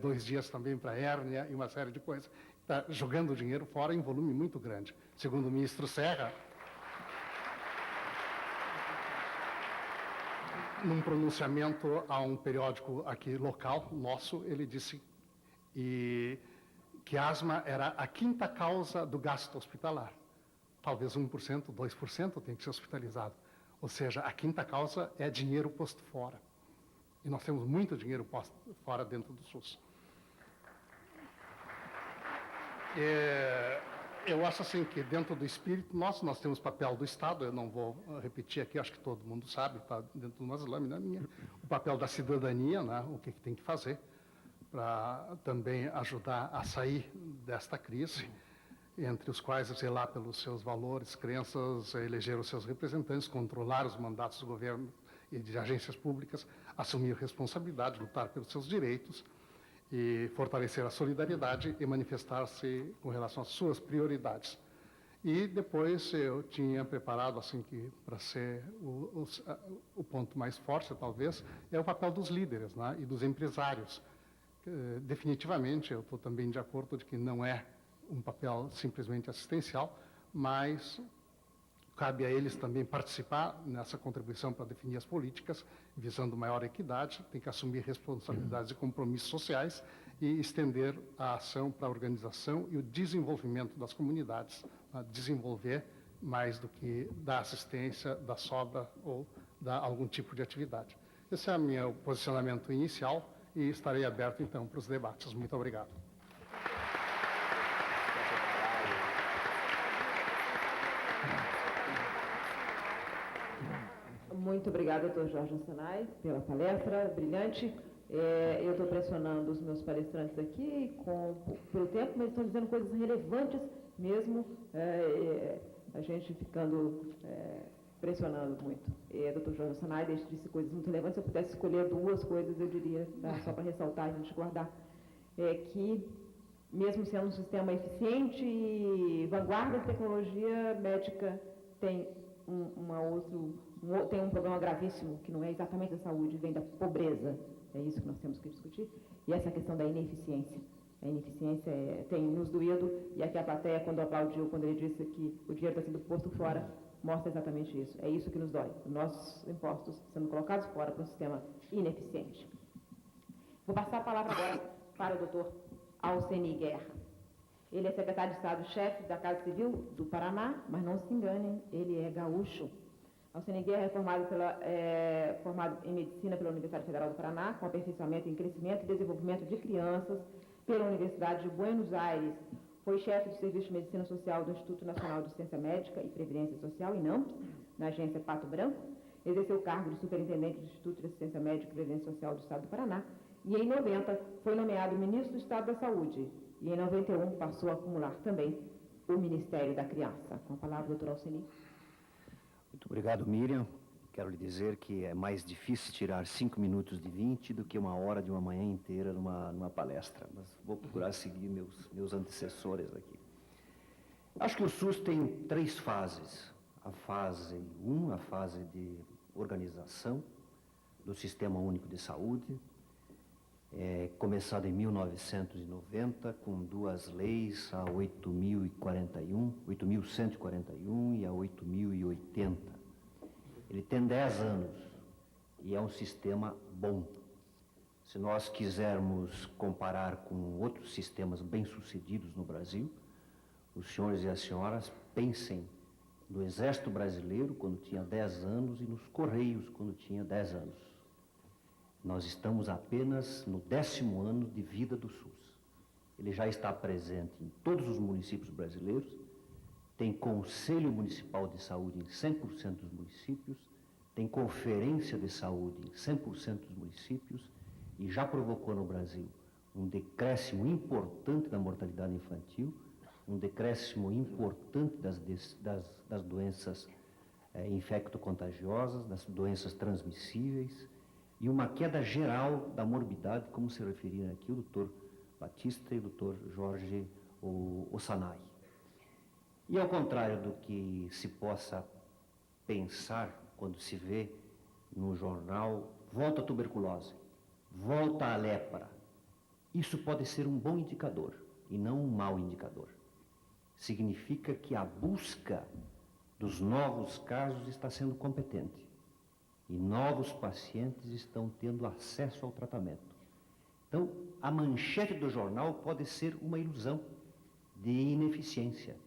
2 dias também para hérnia e uma série de coisas. Está jogando dinheiro fora em volume muito grande. Segundo o ministro Serra, num pronunciamento a um periódico aqui local, nosso, ele disse que asma era a 5ª causa do gasto hospitalar. Talvez 1%, 2% tem que ser hospitalizado. Ou seja, a 5ª causa é dinheiro posto fora. E nós temos muito dinheiro posto fora dentro do SUS. Eu acho assim que dentro do espírito nosso, nós temos papel do Estado, eu não vou repetir aqui, acho que todo mundo sabe, está dentro de umas lâminas minhas, o papel da cidadania, né, o que tem que fazer para também ajudar a sair desta crise, entre os quais zelar pelos seus valores, crenças, eleger os seus representantes, controlar os mandatos do governo e de agências públicas, assumir responsabilidade, lutar pelos seus direitos, e fortalecer a solidariedade e manifestar-se com relação às suas prioridades. E depois eu tinha preparado, assim, que para ser o ponto mais forte, talvez, é o papel dos líderes, né, e dos empresários. Definitivamente, eu estou também de acordo de que não é um papel simplesmente assistencial, mas cabe a eles também participar nessa contribuição para definir as políticas, visando maior equidade, tem que assumir responsabilidades e compromissos sociais e estender a ação para a organização e o desenvolvimento das comunidades, desenvolver mais do que dar assistência, dar sobra ou dar algum tipo de atividade. Esse é o meu posicionamento inicial e estarei aberto, então, para os debates. Muito obrigado. Muito obrigada, doutor Jorge Arsenai, pela palestra brilhante. Eu estou pressionando os meus palestrantes aqui pelo tempo, mas estão dizendo coisas relevantes mesmo, a gente ficando pressionando muito. Doutor Jorge Arsenai disse coisas muito relevantes. Se eu pudesse escolher duas coisas, eu diria, só para ressaltar, a gente guardar, que mesmo sendo um sistema eficiente e vanguarda de tecnologia médica, tem tem um problema gravíssimo, que não é exatamente da saúde, vem da pobreza. É isso que nós temos que discutir. E essa questão da ineficiência. A ineficiência tem nos doído, e aqui a plateia, quando aplaudiu, quando ele disse que o dinheiro está sendo posto fora, mostra exatamente isso. É isso que nos dói. Nossos impostos sendo colocados fora para um sistema ineficiente. Vou passar a palavra agora para o doutor Alceni Guerra. Ele é secretário de Estado-chefe da Casa Civil do Paraná, mas não se enganem, ele é gaúcho. Alceni Guerra é formado em Medicina pela Universidade Federal do Paraná, com aperfeiçoamento em Crescimento e Desenvolvimento de Crianças pela Universidade de Buenos Aires. Foi chefe do Serviço de Medicina Social do Instituto Nacional de Assistência Médica e Previdência Social, INAMP, na agência Pato Branco. Exerceu o cargo de superintendente do Instituto de Assistência Médica e Previdência Social do Estado do Paraná. E em 90 foi nomeado ministro do Estado da Saúde. E em 91 passou a acumular também o Ministério da Criança. Com a palavra, doutor Alceni. Muito obrigado, Miriam. Quero lhe dizer que é mais difícil tirar 5 minutos de 20 do que 1 hora de uma manhã inteira numa palestra. Mas vou procurar seguir meus antecessores aqui. Acho que o SUS tem 3 fases. A fase 1, a fase de organização do Sistema Único de Saúde, começada em 1990, com 2 leis, a 8.141 e a 8.080. Ele tem 10 anos e é um sistema bom. Se nós quisermos comparar com outros sistemas bem-sucedidos no Brasil, os senhores e as senhoras pensem no Exército Brasileiro, quando tinha 10 anos, e nos Correios, quando tinha 10 anos. Nós estamos apenas no 10º ano de vida do SUS. Ele já está presente em todos os municípios brasileiros, tem Conselho Municipal de Saúde em 100% dos municípios, tem Conferência de Saúde em 100% dos municípios e já provocou no Brasil um decréscimo importante da mortalidade infantil, um decréscimo importante das doenças infecto-contagiosas, das doenças transmissíveis, e uma queda geral da morbidade, como se referiram aqui o doutor Batista e o doutor Jorge Arsenai. E ao contrário do que se possa pensar quando se vê no jornal, volta a tuberculose, volta a lepra, isso pode ser um bom indicador e não um mau indicador. Significa que a busca dos novos casos está sendo competente. E novos pacientes estão tendo acesso ao tratamento. Então, a manchete do jornal pode ser uma ilusão de ineficiência.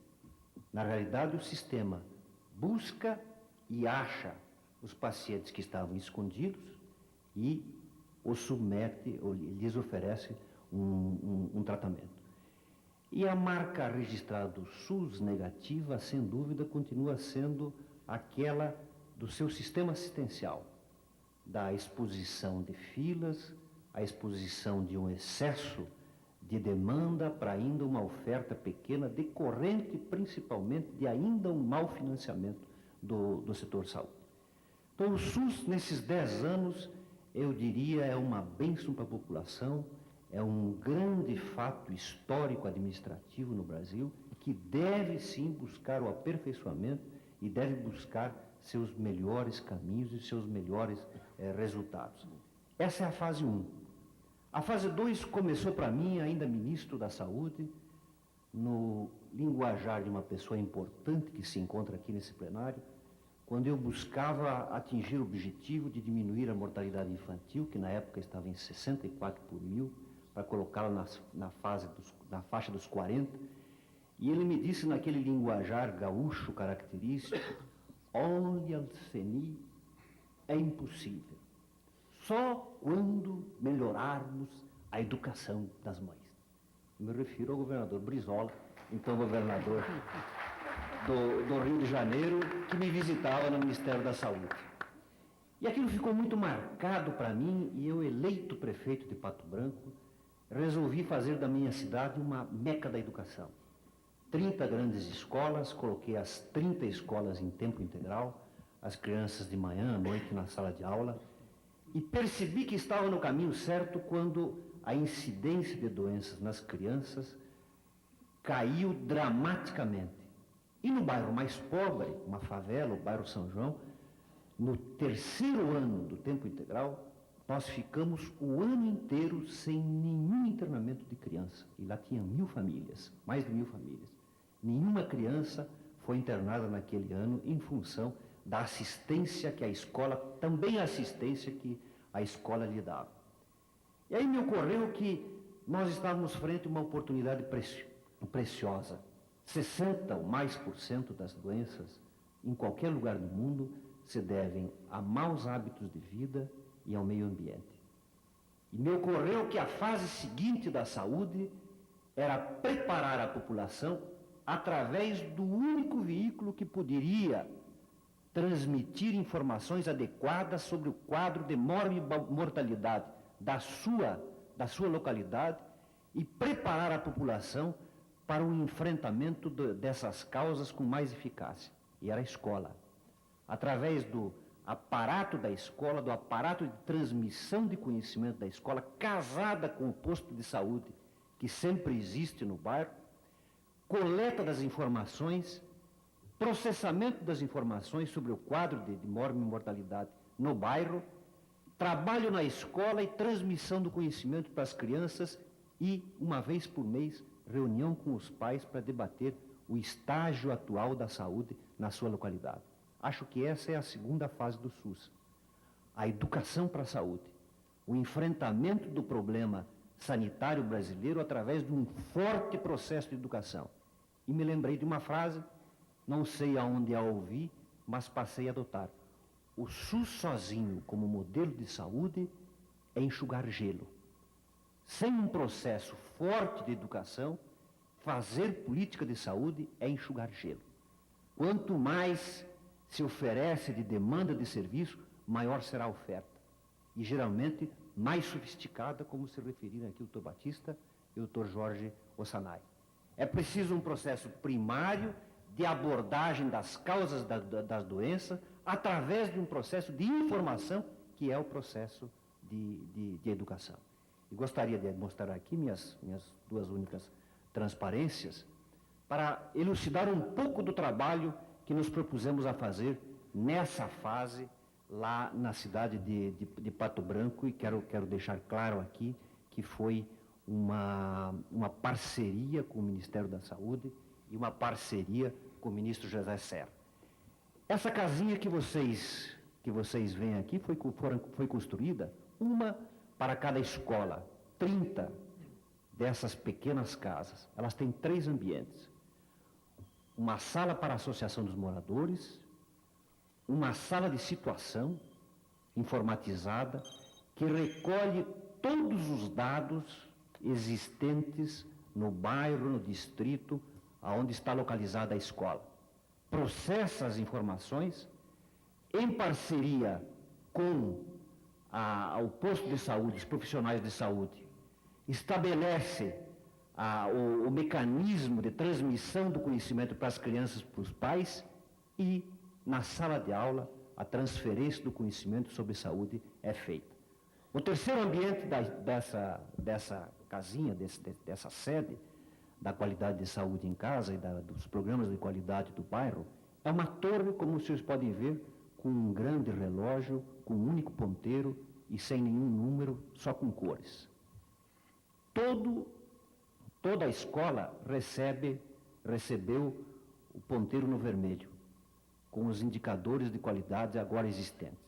Na realidade, o sistema busca e acha os pacientes que estavam escondidos e os submete, ou lhes oferece um tratamento. E a marca registrada do SUS negativa, sem dúvida, continua sendo aquela do seu sistema assistencial, da exposição de filas, a exposição de um excesso de demanda para ainda uma oferta pequena, decorrente principalmente de ainda um mau financiamento do setor saúde. Então, o SUS, nesses 10 anos, eu diria, é uma bênção para a população, é um grande fato histórico administrativo no Brasil, que deve sim buscar o aperfeiçoamento e deve buscar seus melhores caminhos e seus melhores resultados. Essa é a fase 1. A fase 2 começou para mim, ainda ministro da Saúde, no linguajar de uma pessoa importante que se encontra aqui nesse plenário, quando eu buscava atingir o objetivo de diminuir a mortalidade infantil, que na época estava em 64 por mil, para colocá-la na faixa dos 40, e ele me disse naquele linguajar gaúcho característico: olha, Alceni, é impossível. Só quando melhorarmos a educação das mães. Me refiro ao governador Brizola, então governador do Rio de Janeiro, que me visitava no Ministério da Saúde. E aquilo ficou muito marcado para mim, e eu, eleito prefeito de Pato Branco, resolvi fazer da minha cidade uma meca da educação. 30 grandes escolas, coloquei as 30 escolas em tempo integral, as crianças de manhã, à noite na sala de aula, e percebi que estava no caminho certo quando a incidência de doenças nas crianças caiu dramaticamente. E no bairro mais pobre, uma favela, o bairro São João, no terceiro ano do tempo integral, nós ficamos o ano inteiro sem nenhum internamento de criança. E lá tinha 1.000 famílias, mais de 1.000 famílias. Nenhuma criança foi internada naquele ano em função da assistência que a escola, também a assistência que a escola lhe dava. E aí me ocorreu que nós estávamos frente a uma oportunidade preciosa. 60% ou mais das doenças em qualquer lugar do mundo se devem a maus hábitos de vida e ao meio ambiente. E me ocorreu que a fase seguinte da saúde era preparar a população através do único veículo que poderia transmitir informações adequadas sobre o quadro de mortalidade da sua localidade e preparar a população para o enfrentamento dessas causas com mais eficácia. E era a escola. Através do aparato da escola, do aparato de transmissão de conhecimento da escola, casada com o posto de saúde, que sempre existe no bairro, coleta das informações, processamento das informações sobre o quadro de mortalidade no bairro, trabalho na escola e transmissão do conhecimento para as crianças e, uma vez por mês, reunião com os pais para debater o estágio atual da saúde na sua localidade. Acho que essa é a segunda fase do SUS. A educação para a saúde. O enfrentamento do problema sanitário brasileiro através de um forte processo de educação. E me lembrei de uma frase, não sei aonde a ouvi, mas passei a adotar. O SUS sozinho, como modelo de saúde, é enxugar gelo. Sem um processo forte de educação, fazer política de saúde é enxugar gelo. Quanto mais se oferece de demanda de serviço, maior será a oferta. E geralmente mais sofisticada, como se referiram aqui o Dr. Batista e o Dr. Jorge Ossanay. É preciso um processo primário de abordagem das causas das doenças através de um processo de informação, que é o processo de educação. E gostaria de mostrar aqui minhas duas únicas transparências para elucidar um pouco do trabalho que nos propusemos a fazer nessa fase lá na cidade de Pato Branco, e quero deixar claro aqui que foi uma parceria com o Ministério da Saúde e uma parceria com o ministro José Serra. Essa casinha que vocês veem aqui foi construída, uma para cada escola, 30 dessas pequenas casas. Elas têm 3 ambientes. Uma sala para a Associação dos Moradores, uma sala de situação informatizada que recolhe todos os dados existentes no bairro, no distrito, onde está localizada a escola. Processa as informações em parceria com o posto de saúde, os profissionais de saúde, estabelece o mecanismo de transmissão do conhecimento para as crianças, para os pais, e na sala de aula a transferência do conhecimento sobre saúde é feita. O terceiro ambiente dessa casinha, dessa sede da qualidade de saúde em casa e dos programas de qualidade do bairro, é uma torre, como vocês podem ver, com um grande relógio, com um único ponteiro e sem nenhum número, só com cores. Toda a escola recebeu o ponteiro no vermelho, com os indicadores de qualidade agora existentes.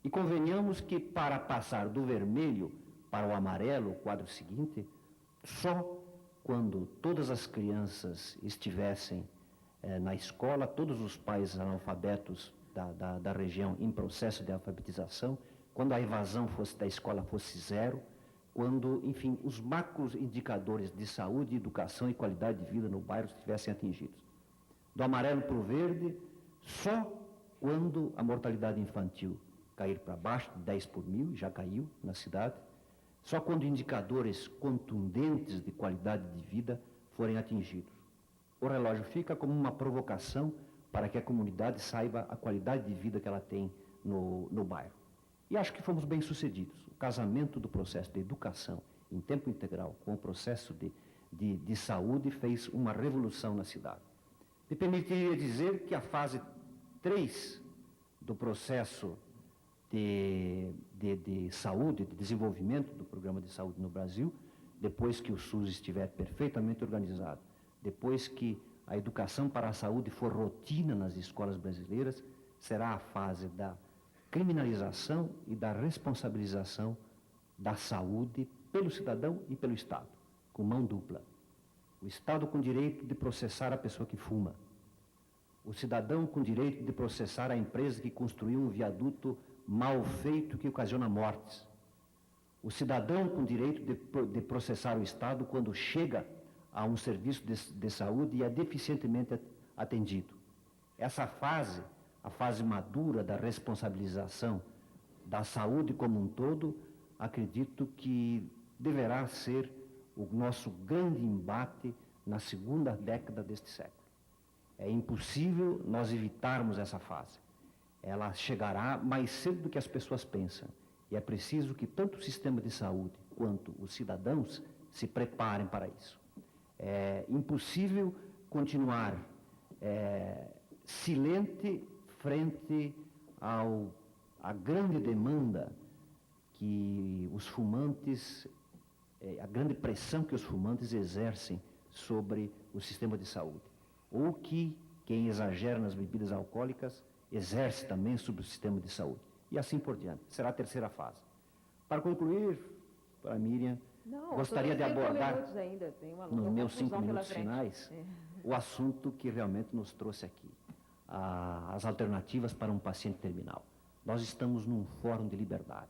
E convenhamos que para passar do vermelho para o amarelo, o quadro seguinte, só quando todas as crianças estivessem na escola, todos os pais analfabetos da região em processo de alfabetização, quando a evasão da escola fosse zero, quando, enfim, os macros indicadores de saúde, educação e qualidade de vida no bairro estivessem atingidos. Do amarelo para o verde, só quando a mortalidade infantil cair para baixo de 10 por mil, já caiu na cidade, só quando indicadores contundentes de qualidade de vida forem atingidos. O relógio fica como uma provocação para que a comunidade saiba a qualidade de vida que ela tem no bairro. E acho que fomos bem-sucedidos. O casamento do processo de educação em tempo integral com o processo de saúde fez uma revolução na cidade. Me permitiria dizer que a fase 3 do processo de saúde, de desenvolvimento do programa de saúde no Brasil, depois que o SUS estiver perfeitamente organizado, depois que a educação para a saúde for rotina nas escolas brasileiras, será a fase da criminalização e da responsabilização da saúde pelo cidadão e pelo Estado, com mão dupla. O Estado com direito de processar a pessoa que fuma, o cidadão com direito de processar a empresa que construiu um viaduto mal feito que ocasiona mortes, o cidadão com direito de processar o Estado quando chega a um serviço de saúde e é deficientemente atendido. Essa fase, a fase madura da responsabilização da saúde como um todo, acredito que deverá ser o nosso grande embate na segunda década deste século. É impossível nós evitarmos essa fase. Ela chegará mais cedo do que as pessoas pensam. E é preciso que tanto o sistema de saúde quanto os cidadãos se preparem para isso. É impossível continuar silente frente à grande demanda que os fumantes, a grande pressão que os fumantes exercem sobre o sistema de saúde, ou que quem exagera nas bebidas alcoólicas exerce também sobre o sistema de saúde, e assim por diante. Será a terceira fase. Para concluir, para Miriam, gostaria de abordar, ainda, tem uma nos meus 5 confusão minutos pela finais, o assunto que realmente nos trouxe aqui, as alternativas para um paciente terminal. Nós estamos num fórum de liberdade.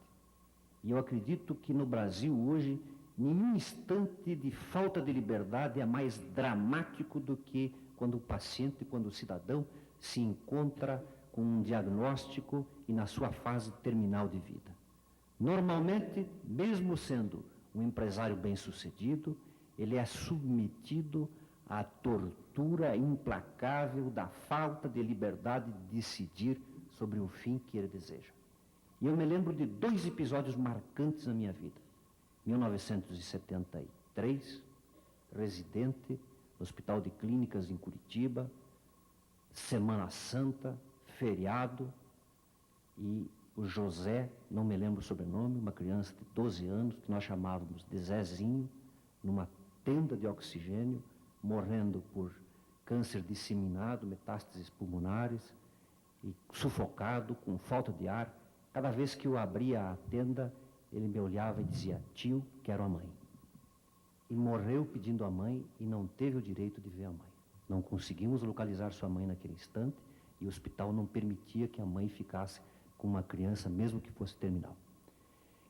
E eu acredito que no Brasil hoje, nenhum instante de falta de liberdade é mais dramático do que quando o paciente, quando o cidadão se encontra com um diagnóstico e na sua fase terminal de vida. Normalmente, mesmo sendo um empresário bem-sucedido, ele é submetido à tortura implacável da falta de liberdade de decidir sobre o fim que ele deseja. E eu me lembro de 2 episódios marcantes na minha vida. 1973, residente no Hospital de Clínicas em Curitiba, Semana Santa, feriado, e o José, não me lembro o sobrenome, uma criança de 12 anos, que nós chamávamos de Zezinho, numa tenda de oxigênio, morrendo por câncer disseminado, metástases pulmonares, e sufocado, com falta de ar. Cada vez que eu abria a tenda, ele me olhava e dizia: tio, quero a mãe. E morreu pedindo a mãe e não teve o direito de ver a mãe. Não conseguimos localizar sua mãe naquele instante e o hospital não permitia que a mãe ficasse com uma criança, mesmo que fosse terminal.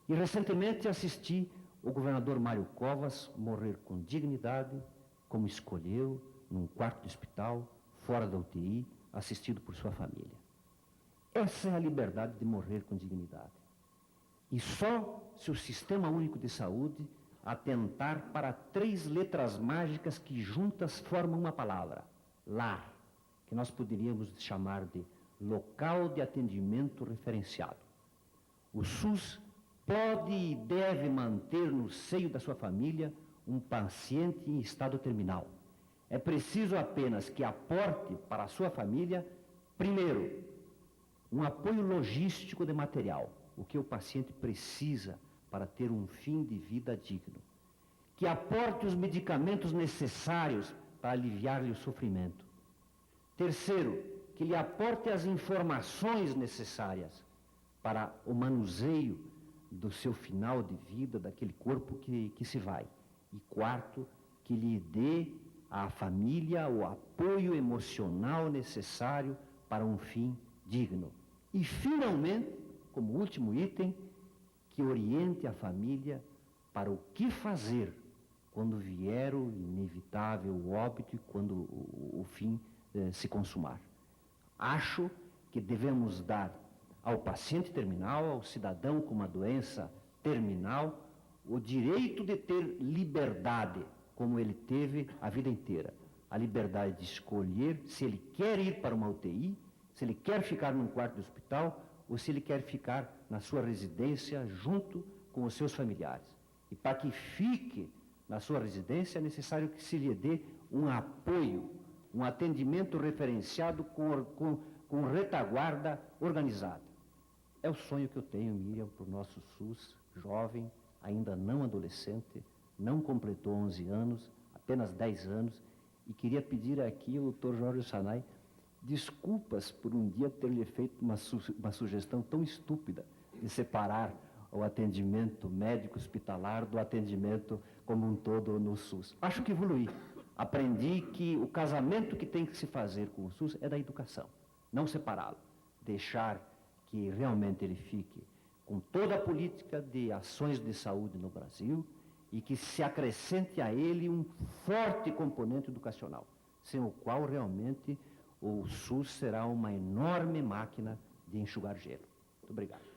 E recentemente assisti o governador Mário Covas morrer com dignidade, como escolheu, num quarto de hospital, fora da UTI, assistido por sua família. Essa é a liberdade de morrer com dignidade. E só se o Sistema Único de Saúde atentar para 3 letras mágicas que juntas formam uma palavra, LAR, que nós poderíamos chamar de Local de Atendimento Referenciado. O SUS pode e deve manter no seio da sua família um paciente em estado terminal. É preciso apenas que aporte para a sua família, primeiro, um apoio logístico de material, o que o paciente precisa para ter um fim de vida digno. que aporte os medicamentos necessários para aliviar-lhe o sofrimento. Terceiro, que lhe aporte as informações necessárias para o manuseio do seu final de vida, daquele corpo que se vai. E quarto, que lhe dê à família o apoio emocional necessário para um fim digno. E, finalmente, como último item, que oriente a família para o que fazer quando vier o inevitável óbito e quando o fim se consumar. Acho que devemos dar ao paciente terminal, ao cidadão com uma doença terminal, o direito de ter liberdade, como ele teve a vida inteira. A liberdade de escolher se ele quer ir para uma UTI, se ele quer ficar num quarto de hospital, ou se ele quer ficar na sua residência junto com os seus familiares. E para que fique na sua residência é necessário que se lhe dê um apoio, um atendimento referenciado com retaguarda organizada. É o sonho que eu tenho, Miriam, para o nosso SUS, jovem, ainda não adolescente, não completou 11 anos, apenas 10 anos, e queria pedir aqui ao Dr. Jorge Sanay desculpas por um dia ter lhe feito uma sugestão tão estúpida de separar o atendimento médico hospitalar do atendimento como um todo no SUS. Acho que evoluí. Aprendi que o casamento que tem que se fazer com o SUS é da educação, não separá-lo, deixar que realmente ele fique com toda a política de ações de saúde no Brasil e que se acrescente a ele um forte componente educacional, sem o qual realmente o SUS será uma enorme máquina de enxugar gelo. Muito obrigado.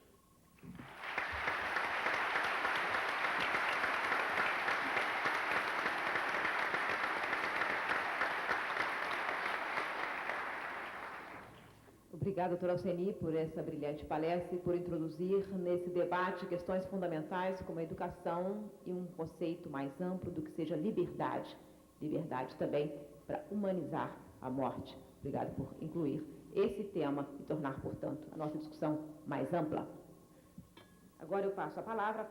Obrigada, doutor Alceni, por essa brilhante palestra e por introduzir nesse debate questões fundamentais como a educação e um conceito mais amplo do que seja liberdade. Liberdade também para humanizar a morte. Obrigada por incluir esse tema e tornar, portanto, a nossa discussão mais ampla. Agora eu passo a palavra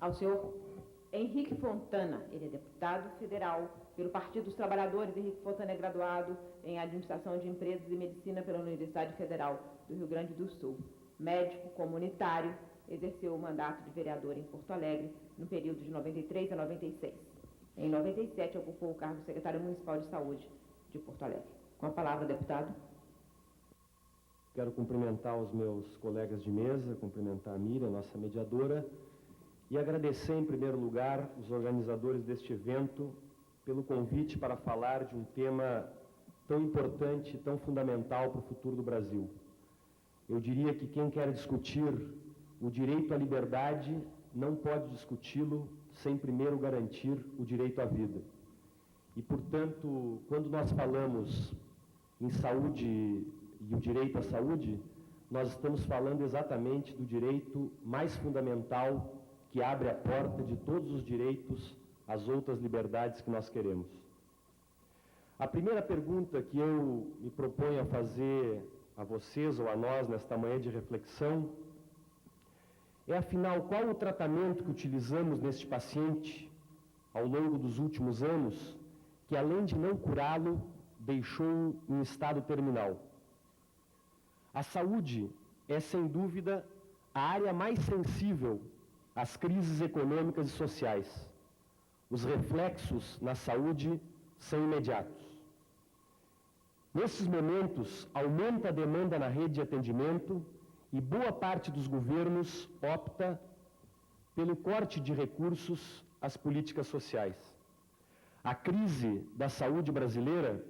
ao senhor Henrique Fontana. Ele é deputado federal pelo Partido dos Trabalhadores. Henrique Fontana é graduado em Administração de Empresas e Medicina pela Universidade Federal do Rio Grande do Sul. Médico comunitário, exerceu o mandato de vereador em Porto Alegre no período de 93 a 96. Em 97, ocupou o cargo de secretário municipal de saúde de Porto Alegre. Com a palavra, deputado. Quero cumprimentar os meus colegas de mesa, cumprimentar a Miriam, nossa mediadora, e agradecer, em primeiro lugar, os organizadores deste evento pelo convite para falar de um tema tão importante, tão fundamental para o futuro do Brasil. Eu diria que quem quer discutir o direito à liberdade não pode discuti-lo sem primeiro garantir o direito à vida. E, portanto, quando nós falamos em saúde e o direito à saúde, nós estamos falando exatamente do direito mais fundamental que abre a porta de todos os direitos às outras liberdades que nós queremos. A primeira pergunta que eu me proponho a fazer a vocês ou a nós nesta manhã de reflexão é, afinal, qual o tratamento que utilizamos neste paciente ao longo dos últimos anos que, além de não curá-lo, deixou em estado terminal. A saúde é, sem dúvida, a área mais sensível às crises econômicas e sociais. Os reflexos na saúde são imediatos. Nesses momentos, aumenta a demanda na rede de atendimento e boa parte dos governos opta pelo corte de recursos às políticas sociais. A crise da saúde brasileira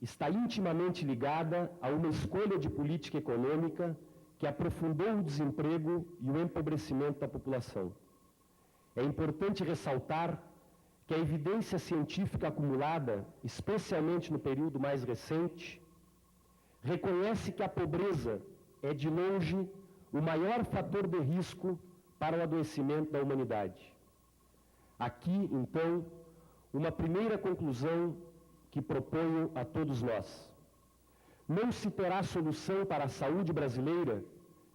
está intimamente ligada a uma escolha de política econômica que aprofundou o desemprego e o empobrecimento da população. É importante ressaltar que a evidência científica acumulada, especialmente no período mais recente, reconhece que a pobreza é, de longe, o maior fator de risco para o adoecimento da humanidade. Aqui, então, uma primeira conclusão que proponho a todos nós. Não se terá solução para a saúde brasileira,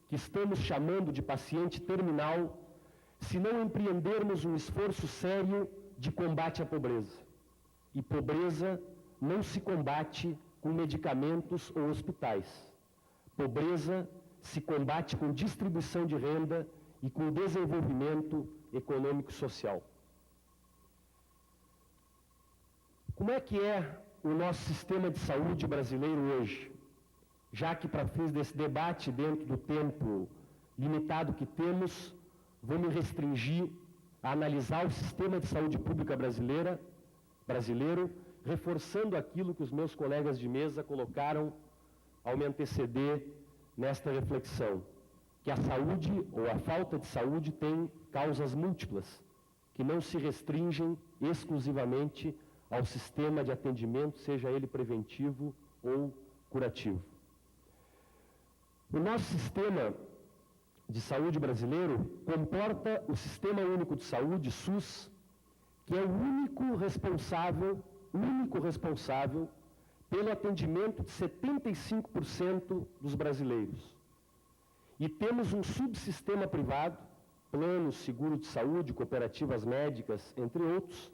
que estamos chamando de paciente terminal, se não empreendermos um esforço sério de combate à pobreza. E pobreza não se combate com medicamentos ou hospitais. Pobreza se combate com distribuição de renda e com desenvolvimento econômico e social. Como é que é o nosso sistema de saúde brasileiro hoje? Já que, para fins desse debate, dentro do tempo limitado que temos, vou me restringir a analisar o sistema de saúde pública brasileiro, reforçando aquilo que os meus colegas de mesa colocaram ao me anteceder nesta reflexão, que a saúde ou a falta de saúde tem causas múltiplas, que não se restringem exclusivamente ao sistema de atendimento, seja ele preventivo ou curativo. O nosso sistema de saúde brasileiro comporta o Sistema Único de Saúde, SUS, que é o único responsável pelo atendimento de 75% dos brasileiros. E temos um subsistema privado, planos, seguro de saúde, cooperativas médicas, entre outros,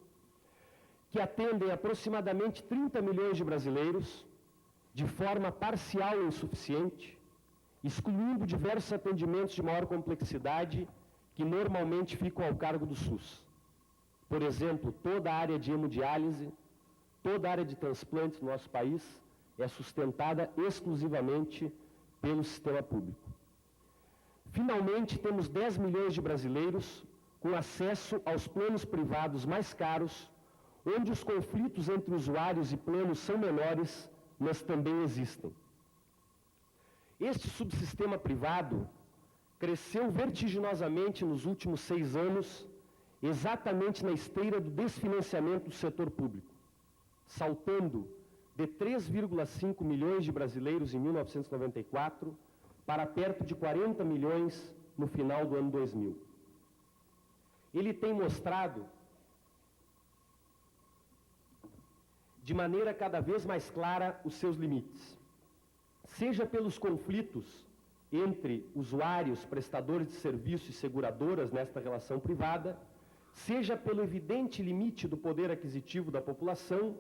que atendem aproximadamente 30 milhões de brasileiros de forma parcial e insuficiente, excluindo diversos atendimentos de maior complexidade que normalmente ficam ao cargo do SUS. Por exemplo, toda a área de hemodiálise, toda a área de transplantes no nosso país é sustentada exclusivamente pelo sistema público. Finalmente, temos 10 milhões de brasileiros com acesso aos planos privados mais caros, onde os conflitos entre usuários e planos são menores, mas também existem. Este subsistema privado cresceu vertiginosamente nos últimos 6 anos, exatamente na esteira do desfinanciamento do setor público, saltando de 3,5 milhões de brasileiros em 1994 para perto de 40 milhões no final do ano 2000. Ele tem mostrado de maneira cada vez mais clara os seus limites, seja pelos conflitos entre usuários, prestadores de serviços e seguradoras nesta relação privada, seja pelo evidente limite do poder aquisitivo da população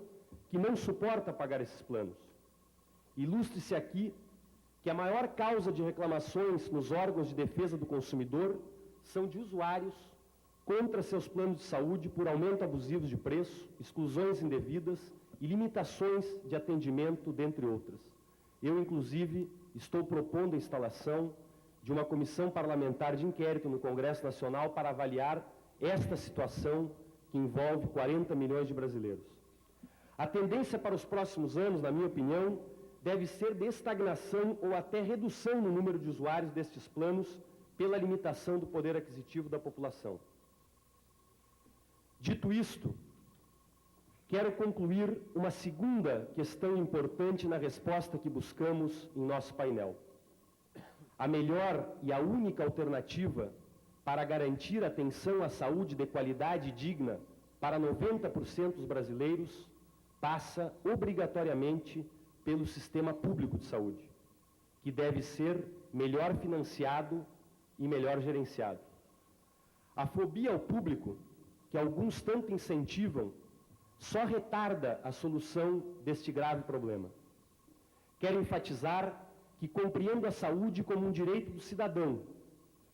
que não suporta pagar esses planos. Ilustre-se aqui que a maior causa de reclamações nos órgãos de defesa do consumidor são de usuários contra seus planos de saúde por aumento abusivo de preço, exclusões indevidas e limitações de atendimento, dentre outras. Eu, inclusive, estou propondo a instalação de uma comissão parlamentar de inquérito no Congresso Nacional para avaliar esta situação que envolve 40 milhões de brasileiros. A tendência para os próximos anos, na minha opinião, deve ser de estagnação ou até redução no número de usuários destes planos pela limitação do poder aquisitivo da população. Dito isto, quero concluir uma segunda questão importante na resposta que buscamos em nosso painel. A melhor e a única alternativa para garantir atenção à saúde de qualidade digna para 90% dos brasileiros passa obrigatoriamente pelo sistema público de saúde, que deve ser melhor financiado e melhor gerenciado. A fobia ao público, que alguns tanto incentivam, só retarda a solução deste grave problema. Quero enfatizar que compreendo a saúde como um direito do cidadão,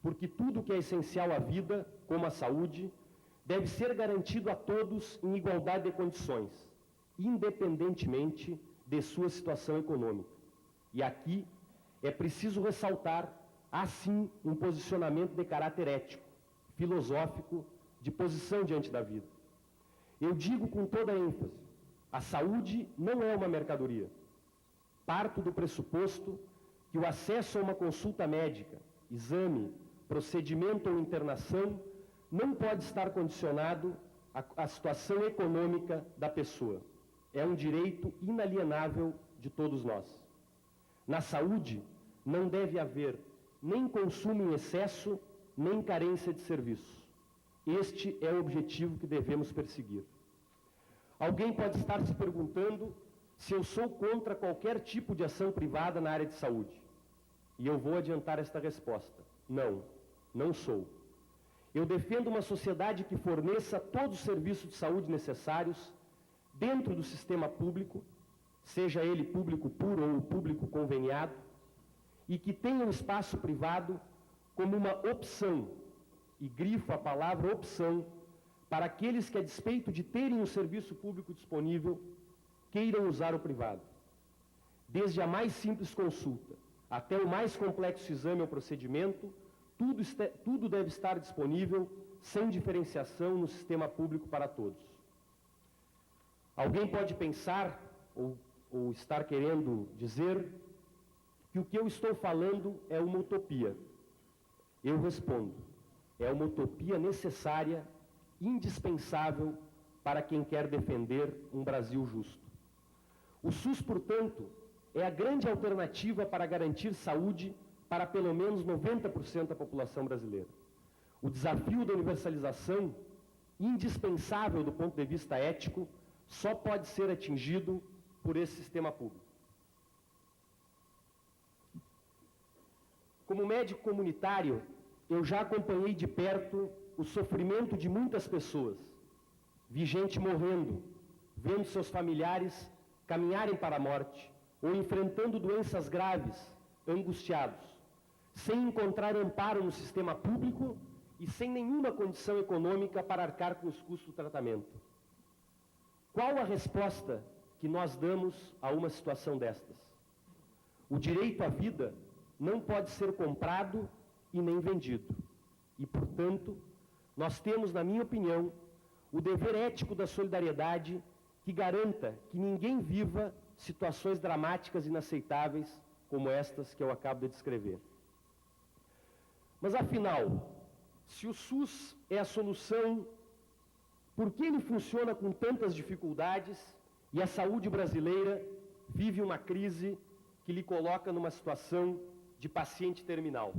porque tudo que é essencial à vida, como a saúde, deve ser garantido a todos em igualdade de condições, independentemente de sua situação econômica. E aqui é preciso ressaltar, assim, um posicionamento de caráter ético, filosófico, de posição diante da vida. Eu digo com toda ênfase, a saúde não é uma mercadoria. Parto do pressuposto que o acesso a uma consulta médica, exame, procedimento ou internação não pode estar condicionado à situação econômica da pessoa. É um direito inalienável de todos nós. Na saúde, não deve haver nem consumo em excesso, nem carência de serviços. Este é o objetivo que devemos perseguir. Alguém pode estar se perguntando se eu sou contra qualquer tipo de ação privada na área de saúde. E eu vou adiantar esta resposta. Não, não sou. Eu defendo uma sociedade que forneça todos os serviços de saúde necessários dentro do sistema público, seja ele público puro ou público conveniado, e que tenha o espaço privado como uma opção, e grifo a palavra opção, para aqueles que, a despeito de terem o serviço público disponível, queiram usar o privado. Desde a mais simples consulta até o mais complexo exame ou procedimento, tudo deve estar disponível, sem diferenciação, no sistema público para todos. Alguém pode pensar, ou estar querendo dizer, que o que eu estou falando é uma utopia. Eu respondo, é uma utopia necessária, indispensável para quem quer defender um Brasil justo. O SUS, portanto, é a grande alternativa para garantir saúde para pelo menos 90% da população brasileira. O desafio da universalização, indispensável do ponto de vista ético, só pode ser atingido por esse sistema público. Como médico comunitário, eu já acompanhei de perto o sofrimento de muitas pessoas. Vi gente morrendo, vendo seus familiares caminharem para a morte, ou enfrentando doenças graves, angustiados, sem encontrar amparo no sistema público e sem nenhuma condição econômica para arcar com os custos do tratamento. Qual a resposta que nós damos a uma situação destas? O direito à vida não pode ser comprado e nem vendido. E, portanto, nós temos, na minha opinião, o dever ético da solidariedade que garanta que ninguém viva situações dramáticas e inaceitáveis como estas que eu acabo de descrever. Mas, afinal, se o SUS é a solução, por que ele funciona com tantas dificuldades e a saúde brasileira vive uma crise que lhe coloca numa situação de paciente terminal?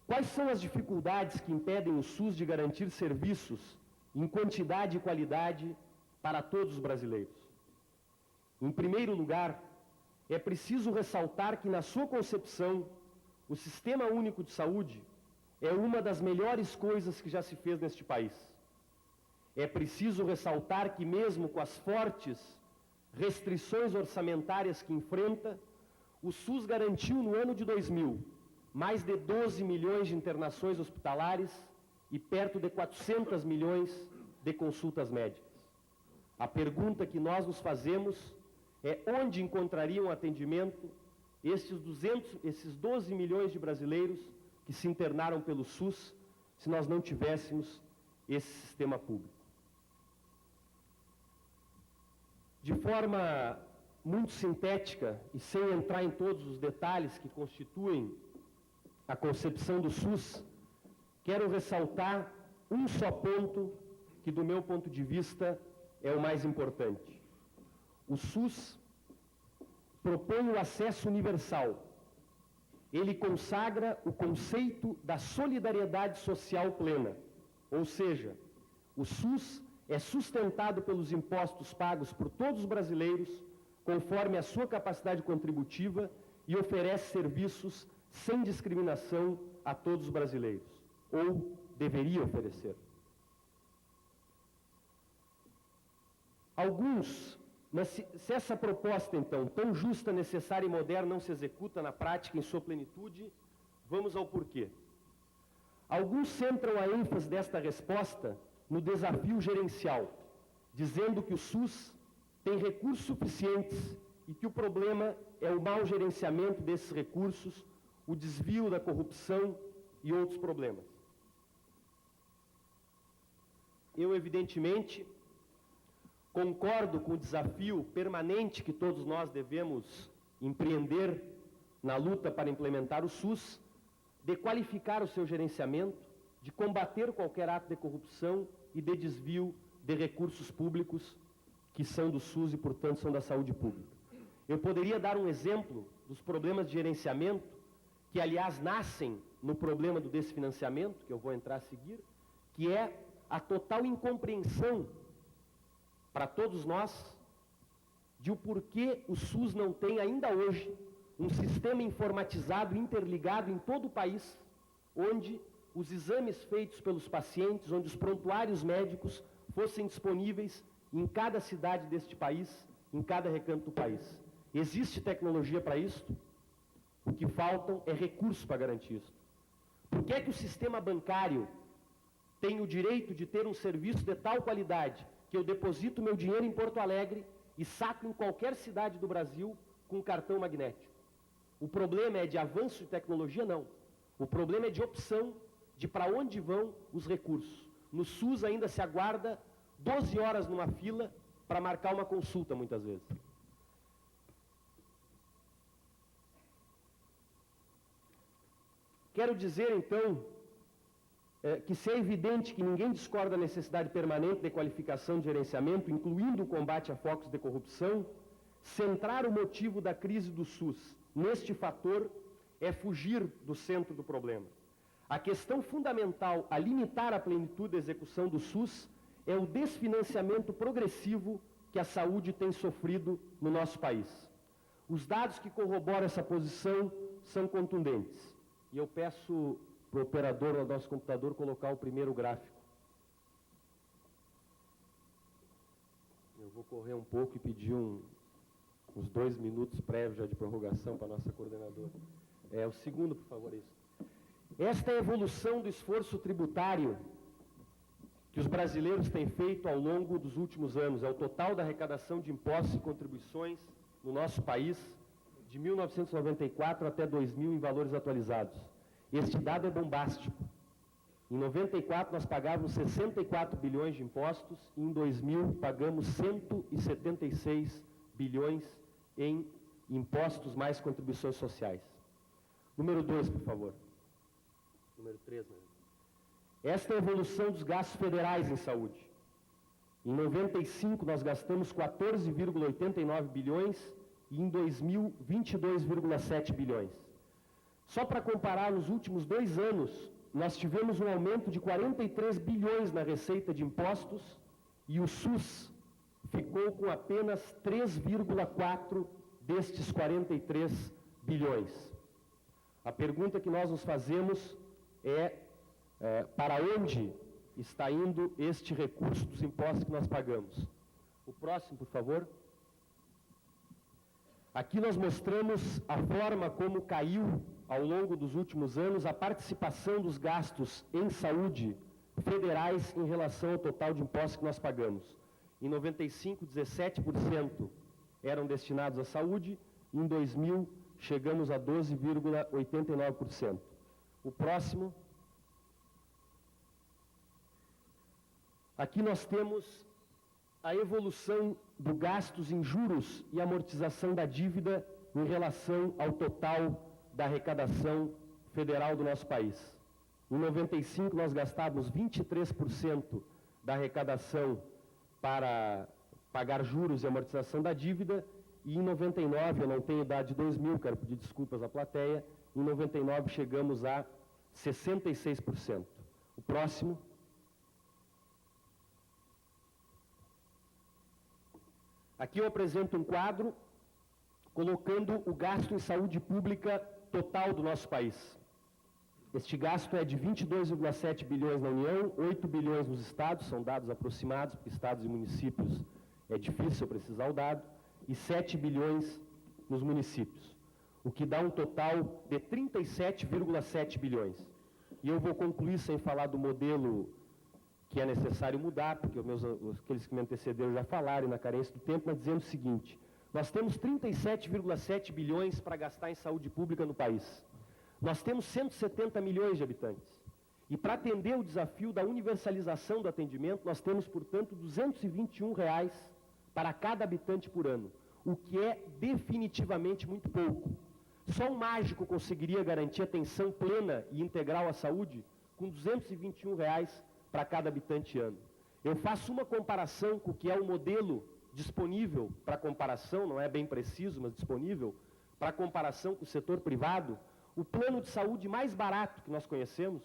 Quais são as dificuldades que impedem o SUS de garantir serviços em quantidade e qualidade para todos os brasileiros? Em primeiro lugar, é preciso ressaltar que, na sua concepção, o Sistema Único de Saúde é uma das melhores coisas que já se fez neste país. É preciso ressaltar que, mesmo com as fortes restrições orçamentárias que enfrenta, o SUS garantiu no ano de 2000 mais de 12 milhões de internações hospitalares e perto de 400 milhões de consultas médicas. A pergunta que nós nos fazemos é onde encontrariam atendimento esses 12 milhões de brasileiros que se internaram pelo SUS se nós não tivéssemos esse sistema público. De forma muito sintética e sem entrar em todos os detalhes que constituem a concepção do SUS, quero ressaltar um só ponto que, do meu ponto de vista, é o mais importante. O SUS propõe o acesso universal. Ele consagra o conceito da solidariedade social plena, ou seja, o SUS é sustentado pelos impostos pagos por todos os brasileiros, conforme a sua capacidade contributiva, e oferece serviços sem discriminação a todos os brasileiros, ou deveria oferecer. Mas se essa proposta, então, tão justa, necessária e moderna não se executa na prática em sua plenitude, vamos ao porquê. Alguns centram a ênfase desta resposta no desafio gerencial, dizendo que o SUS tem recursos suficientes e que o problema é o mau gerenciamento desses recursos, o desvio da corrupção e outros problemas. Eu, evidentemente, concordo com o desafio permanente que todos nós devemos empreender na luta para implementar o SUS, de qualificar o seu gerenciamento, de combater qualquer ato de corrupção e de desvio de recursos públicos que são do SUS e, portanto, são da saúde pública. Eu poderia dar um exemplo dos problemas de gerenciamento, que, aliás, nascem no problema do desfinanciamento, que eu vou entrar a seguir, que é a total incompreensão para todos nós de o porquê o SUS não tem ainda hoje um sistema informatizado, interligado em todo o país, onde os exames feitos pelos pacientes, onde os prontuários médicos fossem disponíveis em cada cidade deste país, em cada recanto do país. Existe tecnologia para isso? O que faltam é recursos para garantir isso. Por que é que o sistema bancário tem o direito de ter um serviço de tal qualidade que eu deposito meu dinheiro em Porto Alegre e saco em qualquer cidade do Brasil com cartão magnético? O problema é de avanço de tecnologia? Não. O problema é de opção de para onde vão os recursos. No SUS ainda se aguarda 12 horas numa fila para marcar uma consulta, muitas vezes. Quero dizer, então, que se é evidente que ninguém discorda da necessidade permanente de qualificação de gerenciamento, incluindo o combate a focos de corrupção, centrar o motivo da crise do SUS neste fator é fugir do centro do problema. A questão fundamental a limitar a plenitude da execução do SUS é o desfinanciamento progressivo que a saúde tem sofrido no nosso país. Os dados que corroboram essa posição são contundentes. E eu peço para o operador do nosso computador colocar o primeiro gráfico. Eu vou correr um pouco e pedir uns 2 minutos prévios já de prorrogação para a nossa coordenadora. O segundo, por favor, isso. Esta é a evolução do esforço tributário que os brasileiros têm feito ao longo dos últimos anos. É o total da arrecadação de impostos e contribuições no nosso país, de 1994 até 2000 em valores atualizados. Este dado é bombástico. Em 94 nós pagávamos 64 bilhões de impostos e em 2000 pagamos 176 bilhões em impostos mais contribuições sociais. Número 2, por favor. Número 3, né? Esta é a evolução dos gastos federais em saúde. Em 95 nós gastamos 14,89 bilhões e em 2000, 22,7 bilhões. Só para comparar, nos últimos 2 anos, nós tivemos um aumento de 43 bilhões na receita de impostos e o SUS ficou com apenas 3,4 destes 43 bilhões. A pergunta que nós nos fazemos é para onde está indo este recurso dos impostos que nós pagamos? O próximo, por favor. Aqui nós mostramos a forma como caiu, ao longo dos últimos anos, a participação dos gastos em saúde federais em relação ao total de impostos que nós pagamos. Em 95, 17% eram destinados à saúde, em 2000, chegamos a 12,89%. O próximo. Aqui nós temos a evolução do gastos em juros e amortização da dívida em relação ao total da arrecadação federal do nosso país. Em 95 nós gastávamos 23% da arrecadação para pagar juros e amortização da dívida, e em 99, eu não tenho dado de 2000, quero pedir desculpas à plateia, em 99 chegamos a 66%. O próximo. Aqui eu apresento um quadro colocando o gasto em saúde pública total do nosso país. Este gasto é de 22,7 bilhões na União, 8 bilhões nos estados, são dados aproximados, porque estados e municípios é difícil precisar o dado, e 7 bilhões nos municípios, o que dá um total de 37,7 bilhões. E eu vou concluir sem falar do modelo que é necessário mudar, porque aqueles que me antecederam já falaram na carência do tempo, mas dizendo o seguinte: nós temos 37,7 bilhões para gastar em saúde pública no país. Nós temos 170 milhões de habitantes. E para atender o desafio da universalização do atendimento, nós temos, portanto, R$ 221 para cada habitante por ano, o que é definitivamente muito pouco. Só um mágico conseguiria garantir atenção plena e integral à saúde com R$ 221 para cada habitante ano. Eu faço uma comparação com o que é o modelo disponível para comparação, não é bem preciso, mas disponível, para comparação com o setor privado. O plano de saúde mais barato que nós conhecemos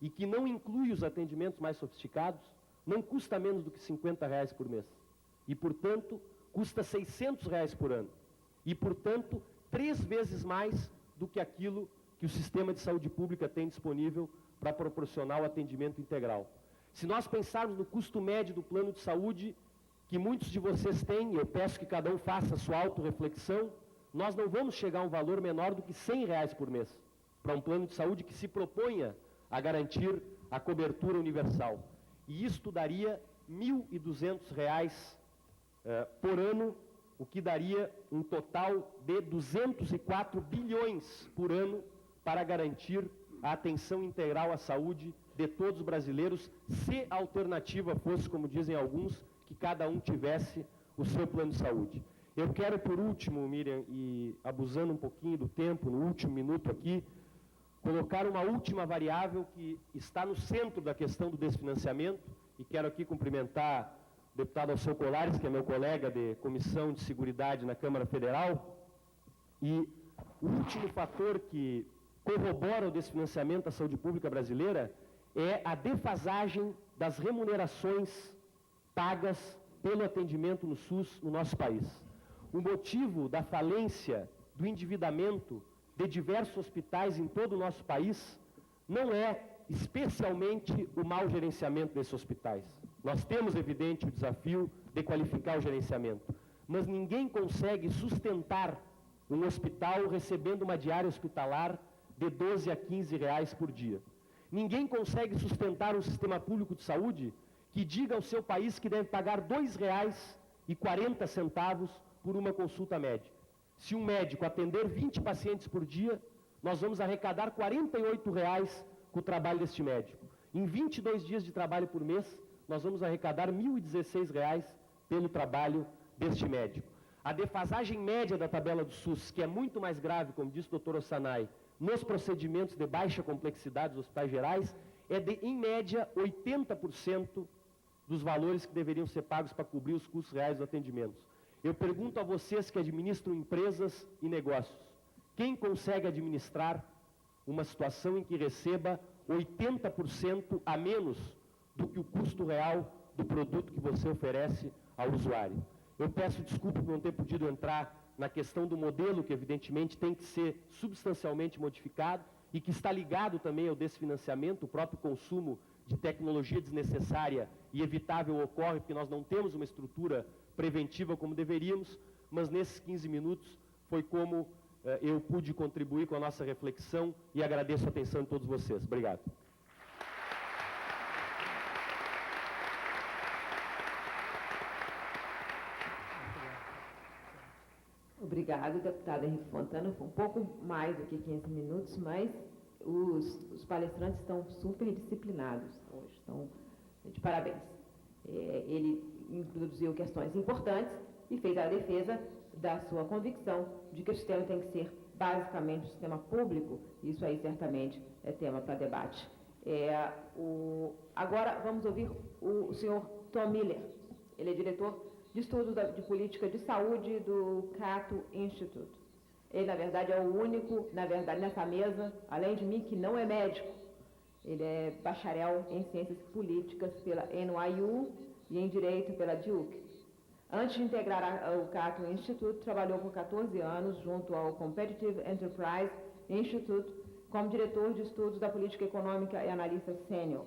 e que não inclui os atendimentos mais sofisticados, não custa menos do que R$ 50 por mês. E, portanto, custa R$ 600 por ano. E, portanto, 3 vezes mais do que aquilo que o sistema de saúde pública tem disponível para proporcionar o atendimento integral. Se nós pensarmos no custo médio do plano de saúde, que muitos de vocês têm, e eu peço que cada um faça a sua autorreflexão, nós não vamos chegar a um valor menor do que R$100 por mês, para um plano de saúde que se proponha a garantir a cobertura universal. E isto daria R$1.200 por ano, o que daria um total de 204 bilhões por ano para garantir a atenção integral à saúde de todos os brasileiros, se a alternativa fosse, como dizem alguns, que cada um tivesse o seu plano de saúde. Eu quero, por último, Miriam, e abusando um pouquinho do tempo, no último minuto aqui, colocar uma última variável que está no centro da questão do desfinanciamento, e quero aqui cumprimentar o deputado Alceu Colares, que é meu colega de Comissão de Seguridade na Câmara Federal, e o último fator que corrobora o desfinanciamento da saúde pública brasileira é a defasagem das remunerações pagas pelo atendimento no SUS no nosso país. O motivo da falência, do endividamento de diversos hospitais em todo o nosso país não é especialmente o mau gerenciamento desses hospitais. Nós temos, evidente, o desafio de qualificar o gerenciamento, mas ninguém consegue sustentar um hospital recebendo uma diária hospitalar de R$12 a R$15 por dia. Ninguém consegue sustentar um sistema público de saúde que diga ao seu país que deve pagar R$2,40 por uma consulta médica. Se um médico atender 20 pacientes por dia, nós vamos arrecadar R$48 com o trabalho deste médico. Em 22 dias de trabalho por mês, nós vamos arrecadar R$1.016 pelo trabalho deste médico. A defasagem média da tabela do SUS, que é muito mais grave, como disse o Dr. Ossanay, nos procedimentos de baixa complexidade dos hospitais gerais, é de, em média, 80% dos valores que deveriam ser pagos para cobrir os custos reais dos atendimentos. Eu pergunto a vocês que administram empresas e negócios, quem consegue administrar uma situação em que receba 80% a menos do que o custo real do produto que você oferece ao usuário? Eu peço desculpa por não ter podido entrar na questão do modelo, que evidentemente tem que ser substancialmente modificado e que está ligado também ao desfinanciamento. O próprio consumo de tecnologia desnecessária e evitável ocorre porque nós não temos uma estrutura preventiva como deveríamos, mas nesses 15 minutos foi como eu pude contribuir com a nossa reflexão e agradeço a atenção de todos vocês. Obrigado. Obrigado, deputada Henrique Fontana. Foi um pouco mais do que 15 minutos, mas os palestrantes estão super disciplinados hoje, estão de parabéns. Ele introduziu questões importantes e fez a defesa da sua convicção de que o sistema tem que ser basicamente um sistema público. Isso aí certamente é tema para debate. Agora vamos ouvir o senhor Tom Miller. Ele é diretor de estudos de política de saúde do Cato Institute. Ele, na verdade, é o único, nessa mesa, além de mim, que não é médico. Ele é bacharel em ciências políticas pela NYU e em direito pela Duke. Antes de integrar o Cato Institute, trabalhou por 14 anos junto ao Competitive Enterprise Institute como diretor de estudos da política econômica e analista sênior.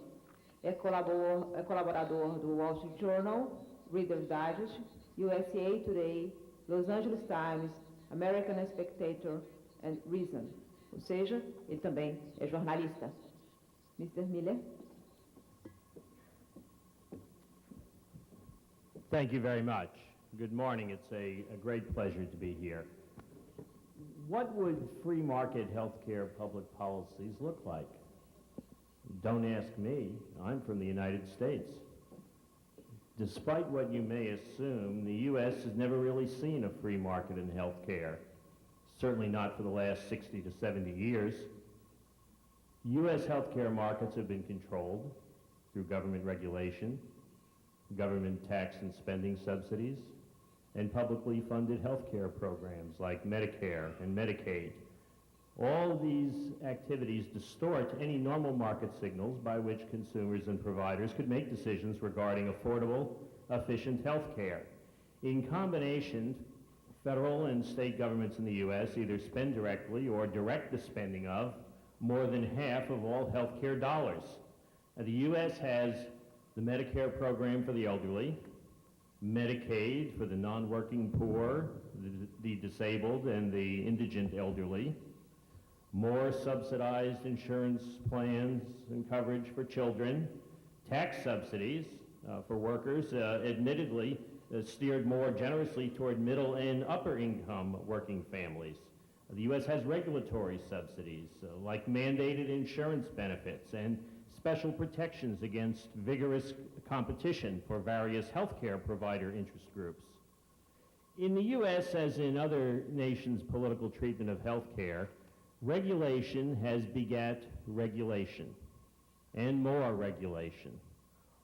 É colaborador do Wall Street Journal, Reader's Digest, USA Today, Los Angeles Times, American Spectator and Reason. Ou seja, ele também é jornalista. Mr. Miller. Thank you very much. Good morning. It's a great pleasure to be here. What would free market healthcare public policies look like? Don't ask me. I'm from the United States. Despite what you may assume, the U.S. has never really seen a free market in healthcare, certainly not for the last 60 to 70 years. U.S. healthcare markets have been controlled through government regulation, government tax and spending subsidies, and publicly funded healthcare programs like Medicare and Medicaid. All of these activities distort any normal market signals by which consumers and providers could make decisions regarding affordable, efficient health care. In combination, federal and state governments in the U.S. either spend directly or direct the spending of more than half of all health care dollars. The U.S. has the Medicare program for the elderly, Medicaid for the non-working poor, the disabled, and the indigent elderly, more subsidized insurance plans and coverage for children, tax subsidies for workers, admittedly steered more generously toward middle and upper income working families. The U.S. has regulatory subsidies like mandated insurance benefits and special protections against vigorous competition for various healthcare provider interest groups. In the U.S., as in other nations' political treatment of healthcare, regulation has begat regulation and more regulation,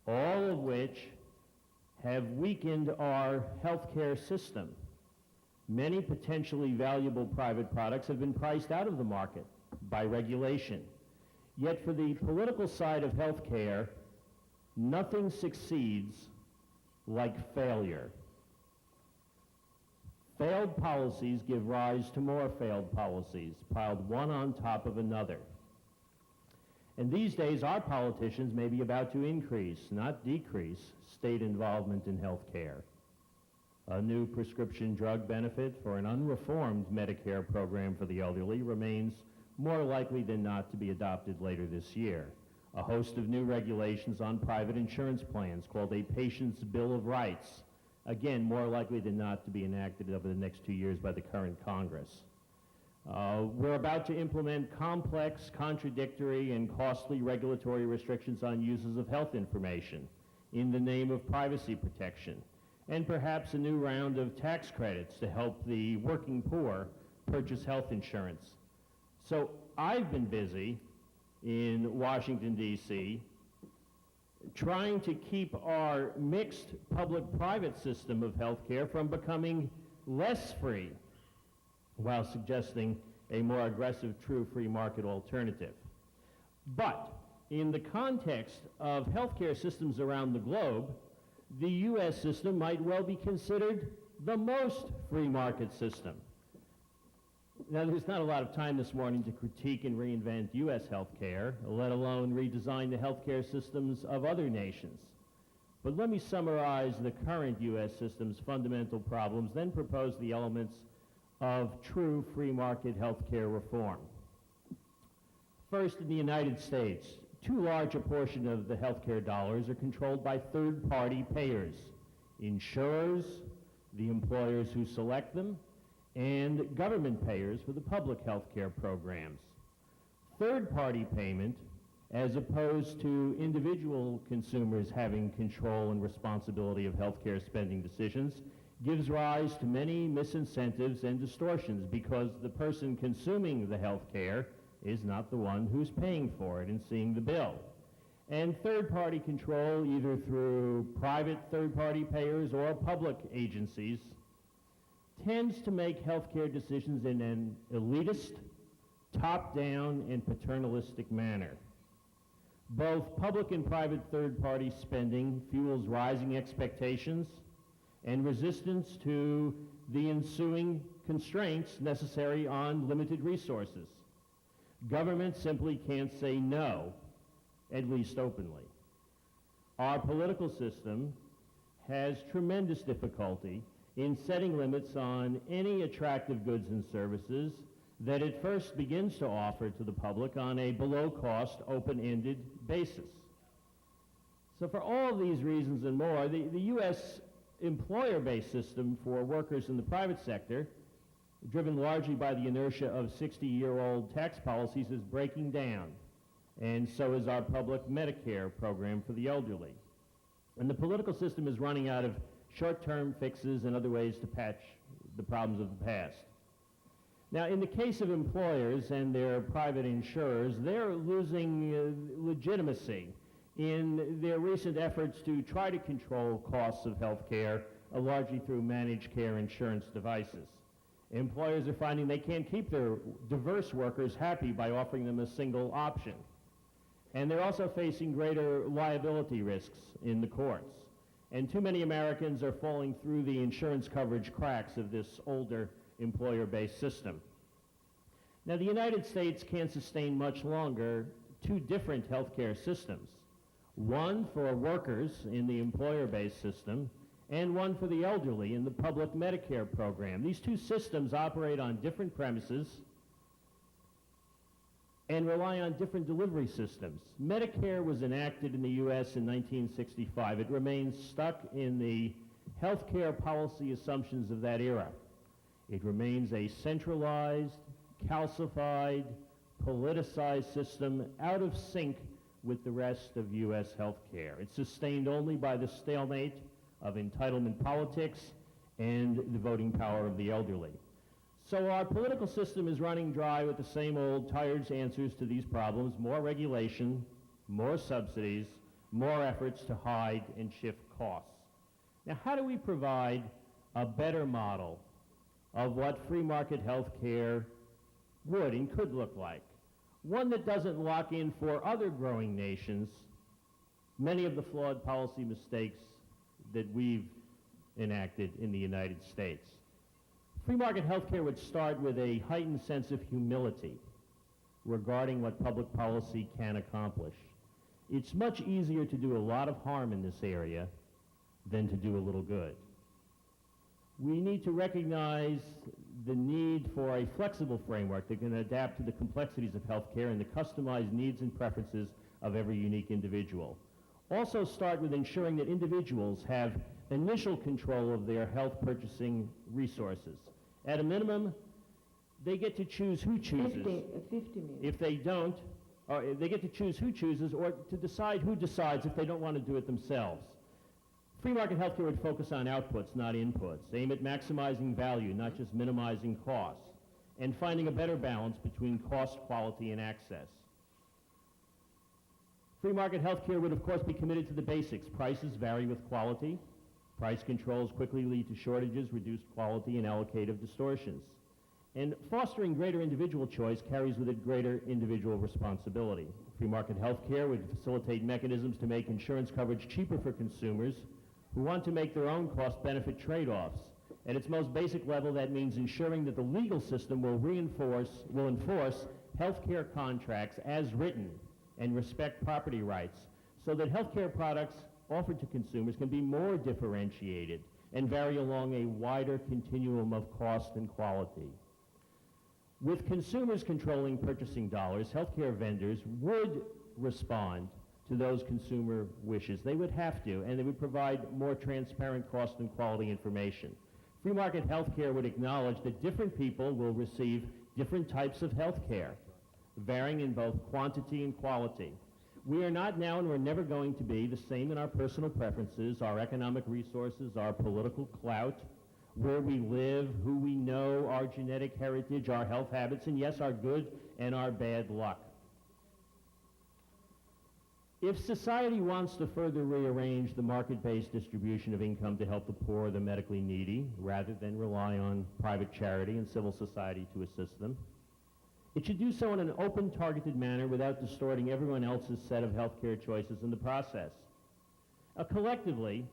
all of which have weakened our healthcare system. Many potentially valuable private products have been priced out of the market by regulation. Yet for the political side of healthcare, nothing succeeds like failure. Failed policies give rise to more failed policies, piled one on top of another. And these days, our politicians may be about to increase, not decrease, state involvement in health care. A new prescription drug benefit for an unreformed Medicare program for the elderly remains more likely than not to be adopted later this year. A host of new regulations on private insurance plans called a Patient's Bill of Rights, again, more likely than not to be enacted over the next 2 years by the current Congress. We're about to implement complex, contradictory, and costly regulatory restrictions on users of health information in the name of privacy protection, and perhaps a new round of tax credits to help the working poor purchase health insurance. So I've been busy in Washington, D.C., trying to keep our mixed public-private system of healthcare from becoming less free, while suggesting a more aggressive true free market alternative. But in the context of healthcare systems around the globe, the U.S. system might well be considered the most free market system. Now, there's not a lot of time this morning to critique and reinvent U.S. healthcare, let alone redesign the healthcare systems of other nations. But let me summarize the current U.S. system's fundamental problems, then propose the elements of true free market healthcare reform. First, in the United States, too large a portion of the healthcare dollars are controlled by third-party payers, insurers, the employers who select them, and government payers for the public healthcare programs. Third-party payment, as opposed to individual consumers having control and responsibility of healthcare spending decisions, gives rise to many misincentives and distortions because the person consuming the healthcare is not the one who's paying for it and seeing the bill. And third-party control, either through private third-party payers or public agencies, tends to make healthcare decisions in an elitist, top-down, and paternalistic manner. Both public and private third-party spending fuels rising expectations and resistance to the ensuing constraints necessary on limited resources. Government simply can't say no, at least openly. Our political system has tremendous difficulty in setting limits on any attractive goods and services that it first begins to offer to the public on a below-cost, open-ended basis. So for all these reasons and more, the U.S. employer-based system for workers in the private sector, driven largely by the inertia of 60-year-old tax policies, is breaking down, and so is our public Medicare program for the elderly. And the political system is running out of short-term fixes and other ways to patch the problems of the past. Now, in the case of employers and their private insurers, they're losing legitimacy in their recent efforts to try to control costs of health care, largely through managed care insurance devices. Employers are finding they can't keep their diverse workers happy by offering them a single option. And they're also facing greater liability risks in the courts. And too many Americans are falling through the insurance coverage cracks of this older employer-based system. Now, the United States can't sustain much longer two different healthcare systems, one for workers in the employer-based system and one for the elderly in the public Medicare program. These two systems operate on different premises and rely on different delivery systems. Medicare was enacted in the U.S. in 1965. It remains stuck in the healthcare policy assumptions of that era. It remains a centralized, calcified, politicized system out of sync with the rest of U.S. healthcare. It's sustained only by the stalemate of entitlement politics and the voting power of the elderly. So our political system is running dry with the same old tired answers to these problems: more regulation, more subsidies, more efforts to hide and shift costs. Now, how do we provide a better model of what free market health care would and could look like? One that doesn't lock in for other growing nations many of the flawed policy mistakes that we've enacted in the United States. Free market health care would start with a heightened sense of humility regarding what public policy can accomplish. It's much easier to do a lot of harm in this area than to do a little good. We need to recognize the need for a flexible framework that can adapt to the complexities of healthcare and the customized needs and preferences of every unique individual. Also start with ensuring that individuals have initial control of their health purchasing resources. At a minimum, they get to choose who chooses. 50 minutes. If they don't, or they get to choose who chooses, or to decide who decides if they don't want to do it themselves. Free market healthcare would focus on outputs, not inputs, aim at maximizing value, not just minimizing costs, and finding a better balance between cost, quality, and access. Free market healthcare would, of course, be committed to the basics. Prices vary with quality. Price controls quickly lead to shortages, reduced quality, and allocative distortions. And fostering greater individual choice carries with it greater individual responsibility. Free market healthcare would facilitate mechanisms to make insurance coverage cheaper for consumers who want to make their own cost-benefit trade-offs. At its most basic level, that means ensuring that the legal system will enforce healthcare contracts as written and respect property rights, so that healthcare products offered to consumers can be more differentiated and vary along a wider continuum of cost and quality. With consumers controlling purchasing dollars, healthcare vendors would respond to those consumer wishes. They would have to, and they would provide more transparent cost and quality information. Free market healthcare would acknowledge that different people will receive different types of healthcare, varying in both quantity and quality. We are not now, and we're never going to be, the same in our personal preferences, our economic resources, our political clout, where we live, who we know, our genetic heritage, our health habits, and yes, our good and our bad luck. If society wants to further rearrange the market-based distribution of income to help the poor or the medically needy, rather than rely on private charity and civil society to assist them, it should do so in an open, targeted manner without distorting everyone else's set of healthcare choices in the process. Collectively,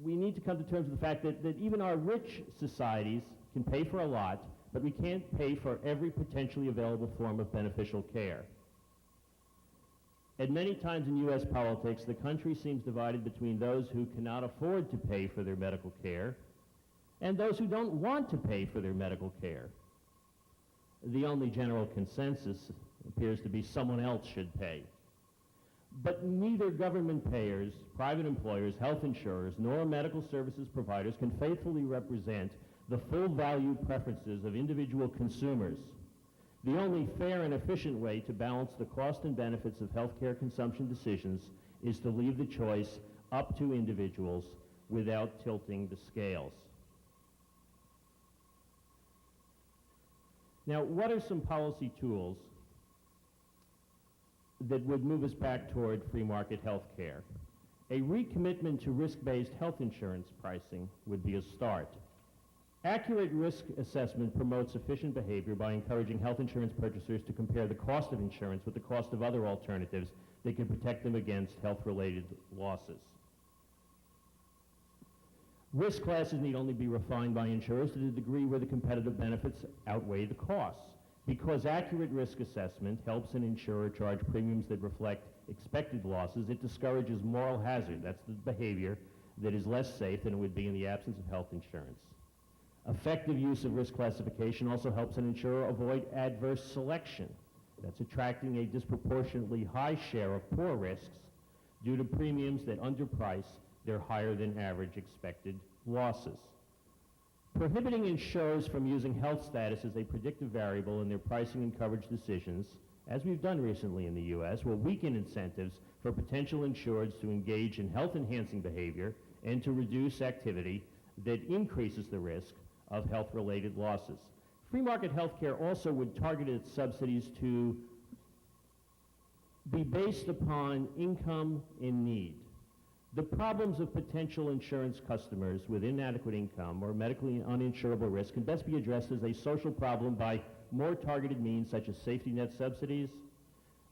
we need to come to terms with the fact that even our rich societies can pay for a lot, but we can't pay for every potentially available form of beneficial care. At many times in U.S. politics, the country seems divided between those who cannot afford to pay for their medical care and those who don't want to pay for their medical care. The only general consensus appears to be someone else should pay. But neither government payers, private employers, health insurers, nor medical services providers can faithfully represent the full value preferences of individual consumers. The only fair and efficient way to balance the cost and benefits of healthcare consumption decisions is to leave the choice up to individuals without tilting the scales. Now, what are some policy tools that would move us back toward free market health care? A recommitment to risk-based health insurance pricing would be a start. Accurate risk assessment promotes efficient behavior by encouraging health insurance purchasers to compare the cost of insurance with the cost of other alternatives that can protect them against health-related losses. Risk classes need only be refined by insurers to the degree where the competitive benefits outweigh the costs. Because accurate risk assessment helps an insurer charge premiums that reflect expected losses, it discourages moral hazard. That's the behavior that is less safe than it would be in the absence of health insurance. Effective use of risk classification also helps an insurer avoid adverse selection. That's attracting a disproportionately high share of poor risks due to premiums that underprice their higher than average expected losses. Prohibiting insurers from using health status as a predictive variable in their pricing and coverage decisions, as we've done recently in the U.S., will weaken incentives for potential insureds to engage in health-enhancing behavior and to reduce activity that increases the risk of health-related losses. Free market health care also would target its subsidies to be based upon income in need. The problems of potential insurance customers with inadequate income or medically uninsurable risk can best be addressed as a social problem by more targeted means such as safety net subsidies,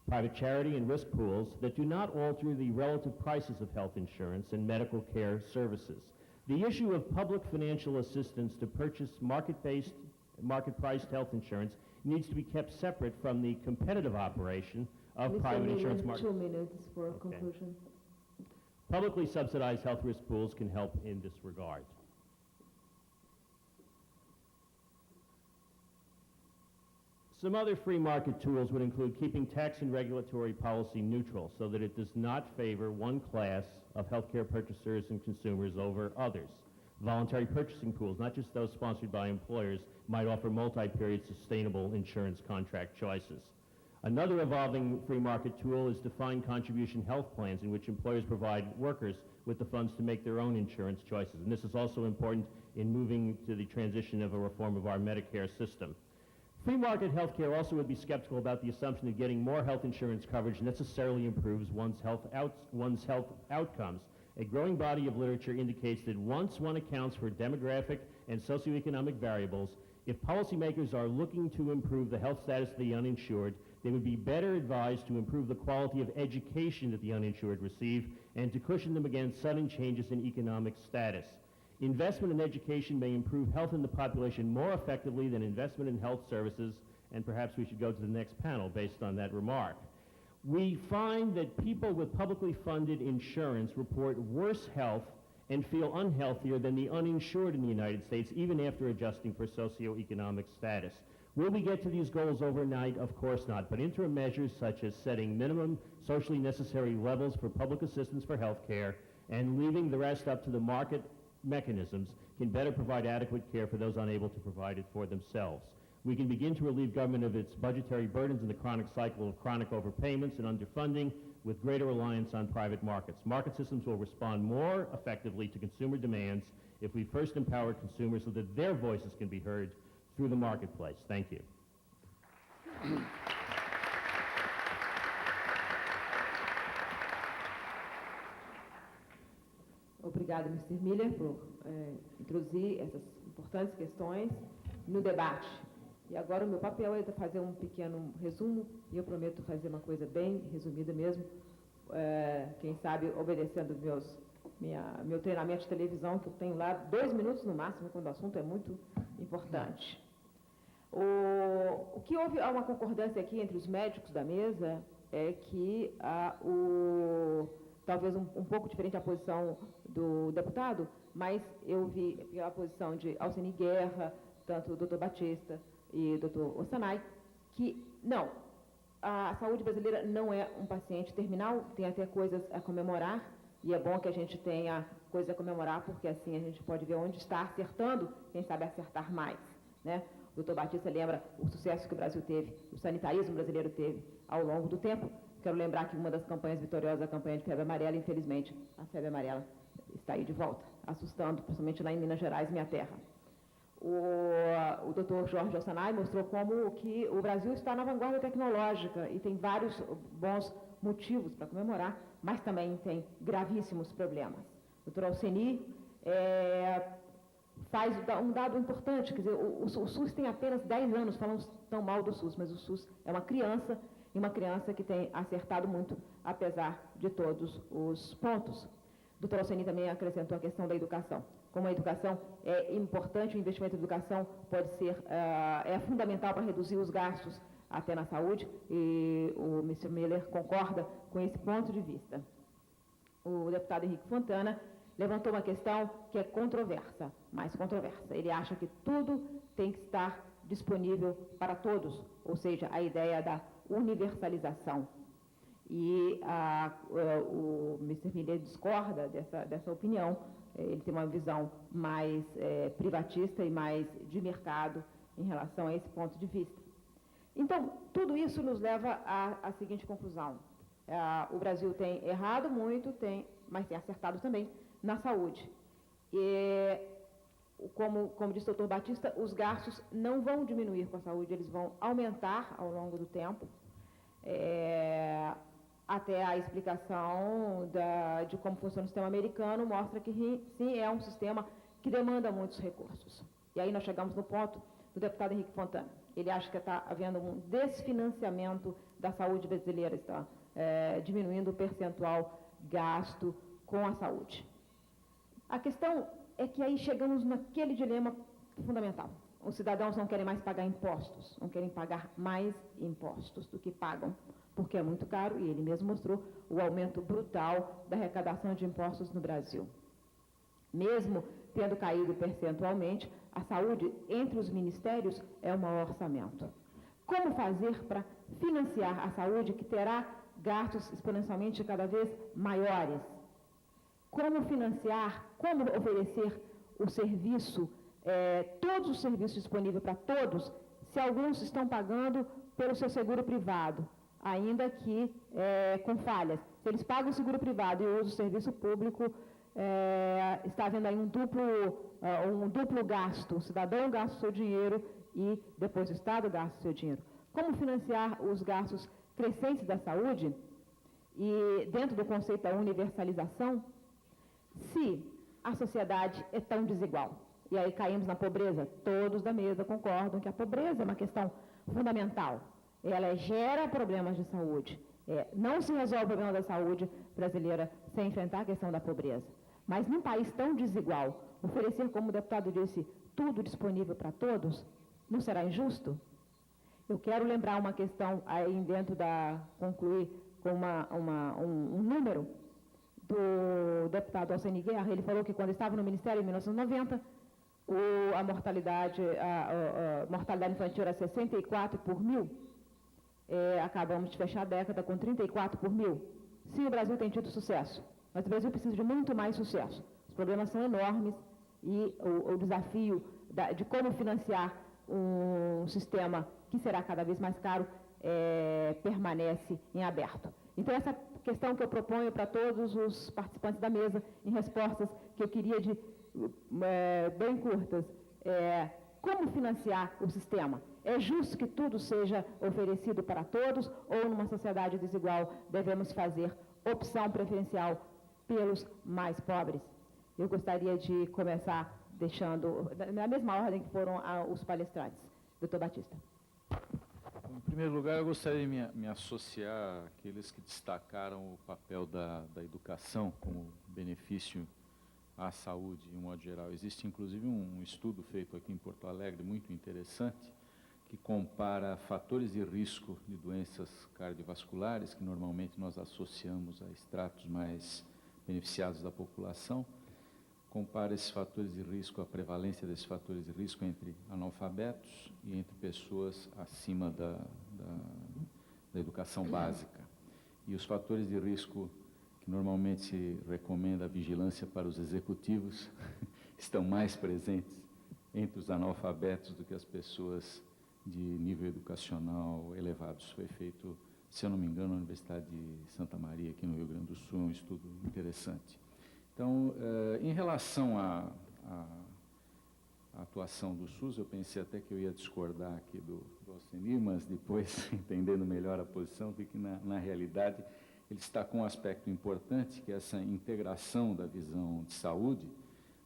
private charity, and risk pools that do not alter the relative prices of health insurance and medical care services. The issue of public financial assistance to purchase market-priced health insurance needs to be kept separate from the competitive operation of private insurance markets. 2 minutes for conclusion. Publicly subsidized health risk pools can help in this regard. Some other free market tools would include keeping tax and regulatory policy neutral so that it does not favor one class of healthcare purchasers and consumers over others. Voluntary purchasing pools, not just those sponsored by employers, might offer multi-period sustainable insurance contract choices. Another evolving free market tool is defined contribution health plans in which employers provide workers with the funds to make their own insurance choices. And this is also important in moving to the transition of a reform of our Medicare system. Free market health care also would be skeptical about the assumption that getting more health insurance coverage necessarily improves one's health outcomes. A growing body of literature indicates that once one accounts for demographic and socioeconomic variables, if policymakers are looking to improve the health status of the uninsured, they would be better advised to improve the quality of education that the uninsured receive and to cushion them against sudden changes in economic status. Investment in education may improve health in the population more effectively than investment in health services, and perhaps we should go to the next panel based on that remark. We find that people with publicly funded insurance report worse health and feel unhealthier than the uninsured in the United States, even after adjusting for socioeconomic status. Will we get to these goals overnight? Of course not, but interim measures such as setting minimum socially necessary levels for public assistance for health care and leaving the rest up to the market mechanisms can better provide adequate care for those unable to provide it for themselves. We can begin to relieve government of its budgetary burdens in the chronic cycle of chronic overpayments and underfunding with greater reliance on private markets. Market systems will respond more effectively to consumer demands if we first empower consumers so that their voices can be heard through the marketplace. Thank you. Obrigada, Mr. Miller, por introduzir essas importantes questões no debate. E agora o meu papel é fazer um pequeno resumo, e eu prometo fazer uma coisa bem resumida mesmo, quem sabe obedecendo meu treinamento de televisão, que eu tenho lá 2 minutos no máximo, quando o assunto é muito importante. O que houve uma concordância aqui entre os médicos da mesa é que talvez um pouco diferente a posição do deputado, mas eu vi a posição de Alceni Guerra, tanto o Dr. Batista e o Dr. Ossanay, que não, a saúde brasileira não é um paciente terminal, tem até coisas a comemorar, e é bom que a gente tenha coisas a comemorar, porque assim a gente pode ver onde está acertando, quem sabe acertar mais, né? O Dr. Batista lembra o sucesso que o Brasil teve, o sanitarismo brasileiro teve ao longo do tempo. Quero lembrar que uma das campanhas vitoriosas, a campanha de febre amarela, infelizmente, a febre amarela está aí de volta, assustando, principalmente lá em Minas Gerais, minha terra. O Dr. Jorge Ossanay mostrou como que o Brasil está na vanguarda tecnológica e tem vários bons motivos para comemorar, mas também tem gravíssimos problemas. O Dr. Alceni faz um dado importante, quer dizer, o SUS tem apenas 10 anos, falamos tão mal do SUS, mas o SUS é uma criança, e uma criança que tem acertado muito, apesar de todos os pontos. O Dr. Alceni também acrescentou a questão da educação. como a educação é importante, o investimento em educação pode ser, é fundamental para reduzir os gastos até na saúde, e o Mr. Miller concorda com esse ponto de vista. O deputado Henrique Fontana levantou uma questão que é controversa, mais controversa. Ele acha que tudo tem que estar disponível para todos, ou seja, a ideia da universalização. E o Mr. Miller discorda dessa opinião. Ele tem uma visão mais privatista e mais de mercado em relação a esse ponto de vista. Então, tudo isso nos leva à seguinte conclusão. O Brasil tem errado muito, mas tem acertado também na saúde. E, como disse o doutor Batista, os gastos não vão diminuir com a saúde, eles vão aumentar ao longo do tempo, até a explicação de como funciona o sistema americano mostra que, sim, é um sistema que demanda muitos recursos. E aí nós chegamos no ponto do deputado Henrique Fontana. Ele acha que está havendo um desfinanciamento da saúde brasileira, está diminuindo o percentual gasto com a saúde. A questão é que aí chegamos naquele dilema fundamental. Os cidadãos não querem mais pagar impostos, não querem pagar mais impostos do que pagam, porque é muito caro, e ele mesmo mostrou o aumento brutal da arrecadação de impostos no Brasil. Mesmo tendo caído percentualmente, a saúde entre os ministérios é o maior orçamento. Como fazer para financiar a saúde, que terá gastos exponencialmente cada vez maiores? Como financiar, como oferecer o serviço, todos os serviços disponíveis para todos, se alguns estão pagando pelo seu seguro privado, ainda que com falhas. Se eles pagam o seguro privado e usam o serviço público, está havendo aí um duplo gasto. O cidadão gasta o seu dinheiro e depois o Estado gasta o seu dinheiro. Como financiar os gastos crescentes da saúde e dentro do conceito da universalização, se a sociedade é tão desigual? E aí caímos na pobreza. Todos da mesa concordam que a pobreza é uma questão fundamental. Ela gera problemas de saúde. Não se resolve o problema da saúde brasileira sem enfrentar a questão da pobreza. Mas num país tão desigual, oferecer, como o deputado disse, tudo disponível para todos, não será injusto? Eu quero lembrar uma questão aí dentro concluir com um número do deputado Alceni Guerra. Ele falou que quando estava no Ministério em 1990, a mortalidade infantil era 64 por mil. Acabamos de fechar a década com 34 por mil. Sim, o Brasil tem tido sucesso, mas o Brasil precisa de muito mais sucesso. Os problemas são enormes e o desafio de como financiar um sistema que será cada vez mais caro permanece em aberto. Então, essa questão que eu proponho para todos os participantes da mesa, em respostas que eu queria bem curtas, como financiar o sistema? É justo que tudo seja oferecido para todos, ou numa sociedade desigual devemos fazer opção preferencial pelos mais pobres? Eu gostaria de começar deixando, na mesma ordem que foram os palestrantes. Doutor Batista. Em primeiro lugar, eu gostaria de me associar àqueles que destacaram o papel da educação como benefício à saúde, de um modo geral. Existe, inclusive, um estudo feito aqui em Porto Alegre, muito interessante, que compara fatores de risco de doenças cardiovasculares, que normalmente nós associamos a estratos mais beneficiados da população, compara esses fatores de risco, a prevalência desses fatores de risco entre analfabetos e entre pessoas acima da educação básica. E os fatores de risco que normalmente se recomenda a vigilância para os executivos estão mais presentes entre os analfabetos do que as pessoas de nível educacional elevado. Isso foi feito, se eu não me engano, na Universidade de Santa Maria, aqui no Rio Grande do Sul, um estudo interessante. Então, em relação à atuação do SUS, eu pensei até que eu ia discordar aqui do Alceni, mas depois, entendendo melhor a posição, vi que, na realidade, ele destacou um aspecto importante, que essa integração da visão de saúde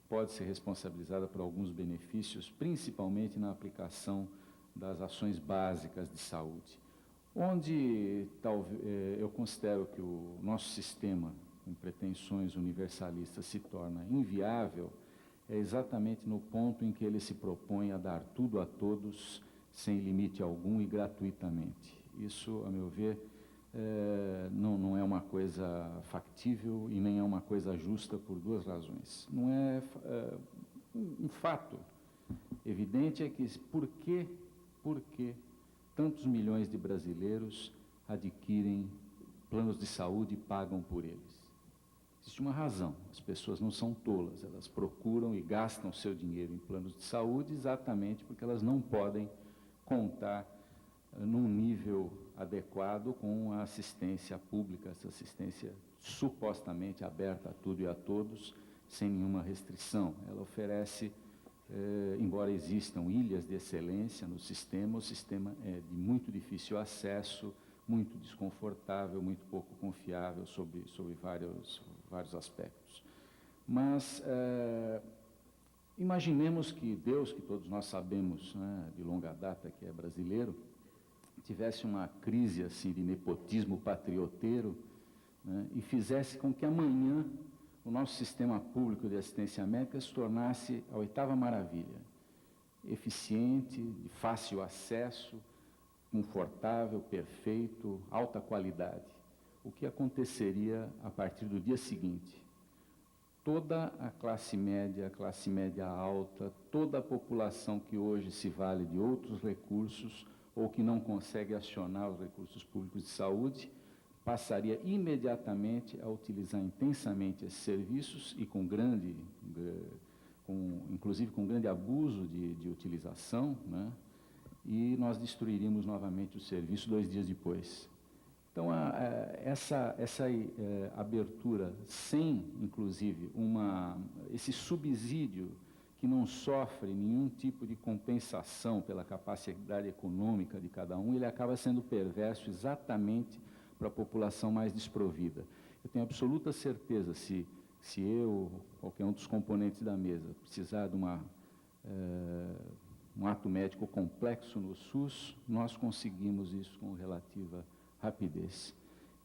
pode ser responsabilizada por alguns benefícios, principalmente na aplicação das ações básicas de saúde, onde eu considero que o nosso sistema, com pretensões universalistas, se torna inviável, é exatamente no ponto em que ele se propõe a dar tudo a todos, sem limite algum e gratuitamente. Isso, a meu ver, não é uma coisa factível e nem é uma coisa justa por duas razões. Não é um fato evidente é que por que tantos milhões de brasileiros adquirem planos de saúde e pagam por eles? Existe uma razão, as pessoas não são tolas, elas procuram e gastam seu dinheiro em planos de saúde exatamente porque elas não podem contar num nível adequado com a assistência pública, essa assistência supostamente aberta a tudo e a todos, sem nenhuma restrição. Ela oferece, embora existam ilhas de excelência no sistema, o sistema é de muito difícil acesso, muito desconfortável, muito pouco confiável sobre vários aspectos. Mas imaginemos que Deus, que todos nós sabemos, né, de longa data que é brasileiro, tivesse uma crise assim de nepotismo patrioteiro, né, e fizesse com que amanhã o nosso sistema público de assistência médica se tornasse a oitava maravilha, eficiente, de fácil acesso, confortável, perfeito, alta qualidade. O que aconteceria a partir do dia seguinte? Toda a classe média alta, toda a população que hoje se vale de outros recursos ou que não consegue acionar os recursos públicos de saúde, passaria imediatamente a utilizar intensamente esses serviços e inclusive com grande abuso de utilização, né? E nós destruiríamos novamente o serviço 2 dias depois. Então, essa abertura sem, inclusive, esse subsídio que não sofre nenhum tipo de compensação pela capacidade econômica de cada um, ele acaba sendo perverso exatamente para a população mais desprovida. Eu tenho absoluta certeza, se eu, qualquer um dos componentes da mesa, precisar de um ato médico complexo no SUS, nós conseguimos isso com relativa rapidez.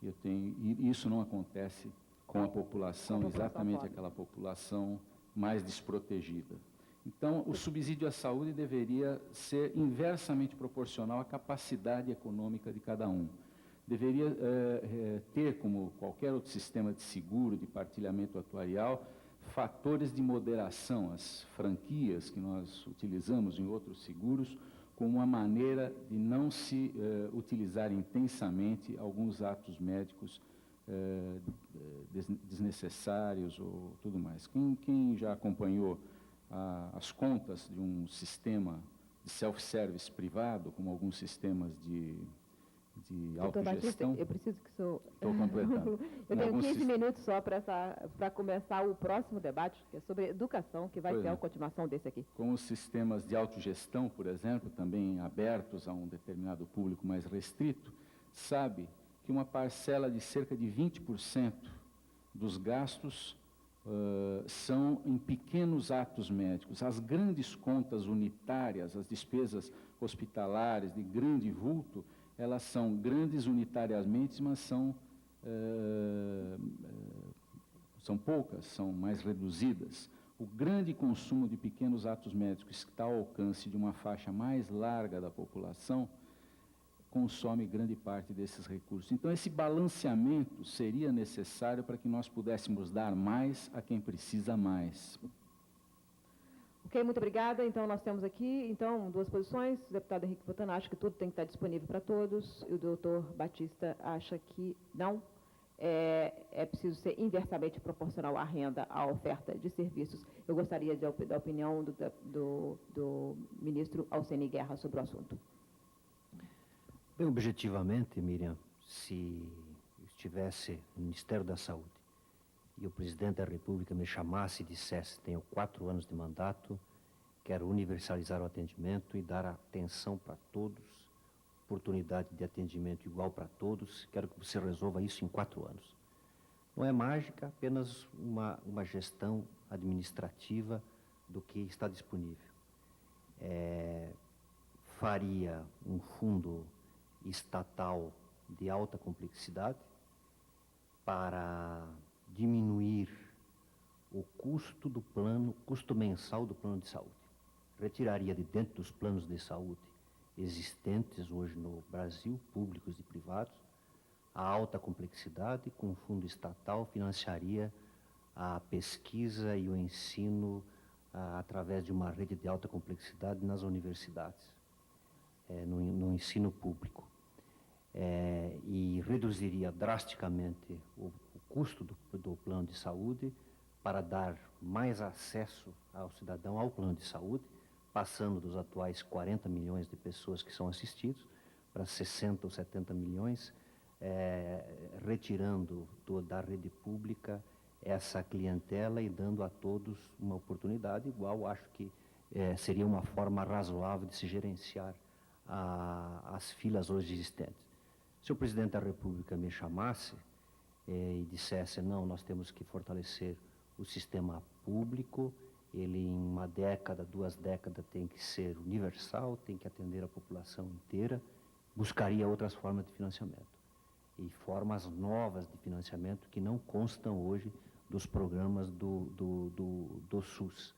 E isso não acontece com a população, exatamente aquela população mais desprotegida. Então, o subsídio à saúde deveria ser inversamente proporcional à capacidade econômica de cada um. Deveria ter, como qualquer outro sistema de seguro, de partilhamento atuarial, fatores de moderação, as franquias que nós utilizamos em outros seguros, como uma maneira de não se utilizar intensamente alguns atos médicos desnecessários ou tudo mais. Quem já acompanhou as contas de um sistema de self-service privado, como alguns sistemas de autogestão... Eu preciso que o senhor... Estou completando. Eu tenho 15 minutos só para começar o próximo debate, que é sobre educação, que vai ser a continuação desse aqui. Como os sistemas de autogestão, por exemplo, também abertos a um determinado público mais restrito, sabe que uma parcela de cerca de 20% dos gastos são em pequenos atos médicos. As grandes contas unitárias, as despesas hospitalares de grande vulto, elas são grandes unitariamente, mas são poucas, são mais reduzidas. O grande consumo de pequenos atos médicos que está ao alcance de uma faixa mais larga da população consome grande parte desses recursos. Então, esse balanceamento seria necessário para que nós pudéssemos dar mais a quem precisa mais. Ok, muito obrigada. Então, nós temos aqui, duas posições. O deputado Henrique Botana acha que tudo tem que estar disponível para todos, e o doutor Batista acha que não. É preciso ser inversamente proporcional à renda, à oferta de serviços. Eu gostaria da opinião do ministro Alceni Guerra sobre o assunto. Bem, objetivamente, Miriam, se estivesse no Ministério da Saúde e o presidente da República me chamasse e dissesse: tenho 4 anos de mandato, quero universalizar o atendimento e dar atenção para todos, oportunidade de atendimento igual para todos, quero que você resolva isso em 4 anos. Não é mágica, apenas uma gestão administrativa do que está disponível. Faria um fundo estatal de alta complexidade para diminuir o custo mensal do plano de saúde. Retiraria de dentro dos planos de saúde existentes hoje no Brasil, públicos e privados, a alta complexidade, com fundo estatal, financiaria a pesquisa e o ensino através de uma rede de alta complexidade nas universidades, no ensino público. E reduziria drasticamente o custo do plano de saúde para dar mais acesso ao cidadão ao plano de saúde, passando dos atuais 40 milhões de pessoas que são assistidos para 60 ou 70 milhões, retirando da rede pública essa clientela e dando a todos uma oportunidade igual. Acho que seria uma forma razoável de se gerenciar as filas hoje existentes. Se o presidente da República me chamasse e dissesse, não, nós temos que fortalecer o sistema público, ele em uma década, 2 décadas tem que ser universal, tem que atender a população inteira, buscaria outras formas de financiamento. E formas novas de financiamento que não constam hoje dos programas do SUS.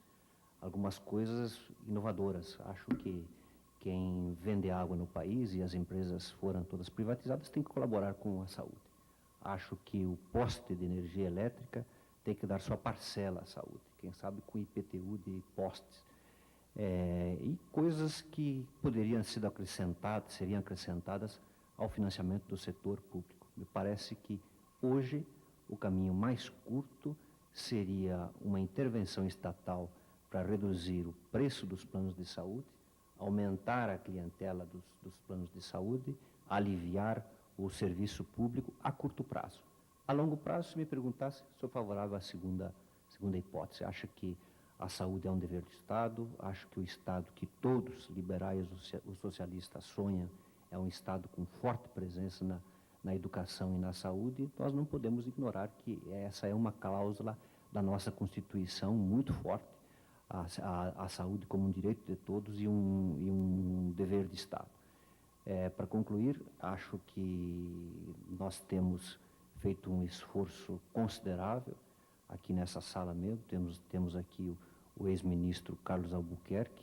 Algumas coisas inovadoras. Acho que quem vende água no país e as empresas foram todas privatizadas tem que colaborar com a saúde. Acho que o poste de energia elétrica tem que dar sua parcela à saúde, quem sabe com IPTU de postes. E coisas que poderiam ser seriam acrescentadas ao financiamento do setor público. Me parece que hoje o caminho mais curto seria uma intervenção estatal para reduzir o preço dos planos de saúde, aumentar a clientela dos planos de saúde, aliviar o serviço público a curto prazo. A longo prazo, se me perguntasse, sou favorável à segunda hipótese. Acho que a saúde é um dever do Estado, acho que o Estado que todos, liberais os socialistas, sonham, é um Estado com forte presença na educação e na saúde. Nós não podemos ignorar que essa é uma cláusula da nossa Constituição muito forte, a saúde como um direito de todos e um dever de Estado. Para concluir, acho que nós temos feito um esforço considerável aqui nessa sala mesmo. Temos aqui o ex-ministro Carlos Albuquerque,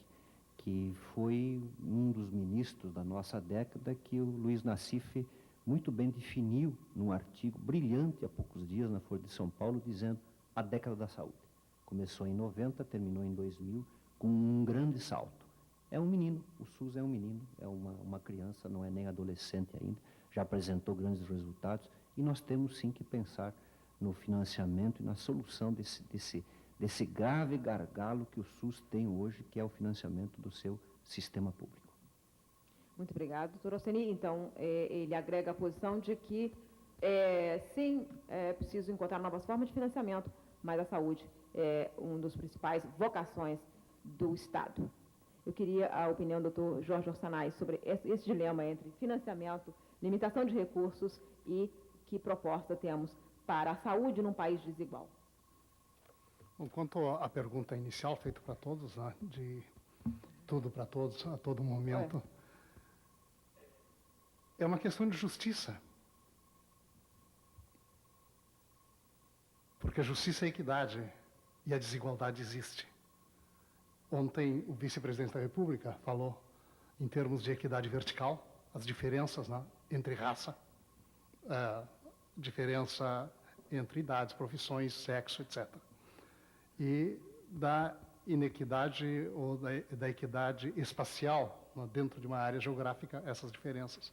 que foi um dos ministros da nossa década que o Luiz Nassif muito bem definiu num artigo brilhante há poucos dias na Folha de São Paulo, dizendo a década da saúde. Começou em 90, terminou em 2000, com um grande salto. É um menino, o SUS é um menino, é uma criança, não é nem adolescente ainda, já apresentou grandes resultados e nós temos sim que pensar no financiamento e na solução desse grave gargalo que o SUS tem hoje, que é o financiamento do seu sistema público. Muito obrigado, doutor Alceni. Então, ele agrega a posição de que, sim, é preciso encontrar novas formas de financiamento, mas a saúde é uma das principais vocações do Estado. Eu queria a opinião do doutor Jorge Ossanay sobre esse dilema entre financiamento, limitação de recursos e que proposta temos para a saúde num país desigual. Bom, quanto à pergunta inicial feita para todos, né, de tudo para todos, a todo momento, é uma questão de justiça. Porque a justiça é a equidade e a desigualdade existe. Ontem, o vice-presidente da República falou em termos de equidade vertical, as diferenças, né, entre raça, diferença entre idades, profissões, sexo, etc. E da inequidade ou da equidade espacial, né, dentro de uma área geográfica, essas diferenças.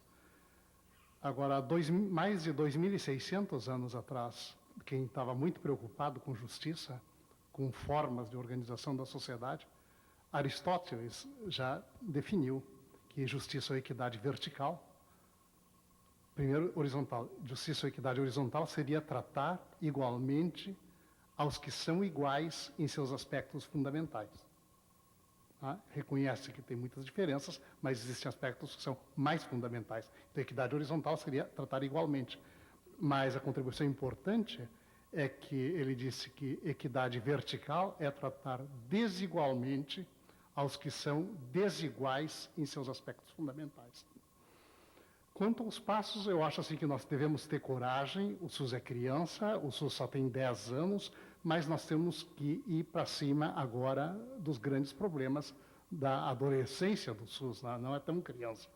Agora, mais de 2.600 anos atrás, quem estava muito preocupado com justiça, com formas de organização da sociedade, Aristóteles já definiu que justiça ou equidade vertical, primeiro horizontal, justiça ou equidade horizontal seria tratar igualmente aos que são iguais em seus aspectos fundamentais. Reconhece que tem muitas diferenças, mas existem aspectos que são mais fundamentais. Então, equidade horizontal seria tratar igualmente. Mas a contribuição importante é que ele disse que equidade vertical é tratar desigualmente aos que são desiguais em seus aspectos fundamentais. Quanto aos passos, eu acho assim que nós devemos ter coragem. O SUS é criança, o SUS só tem 10 anos, mas nós temos que ir para cima agora dos grandes problemas da adolescência do SUS, né? Não é tão criança.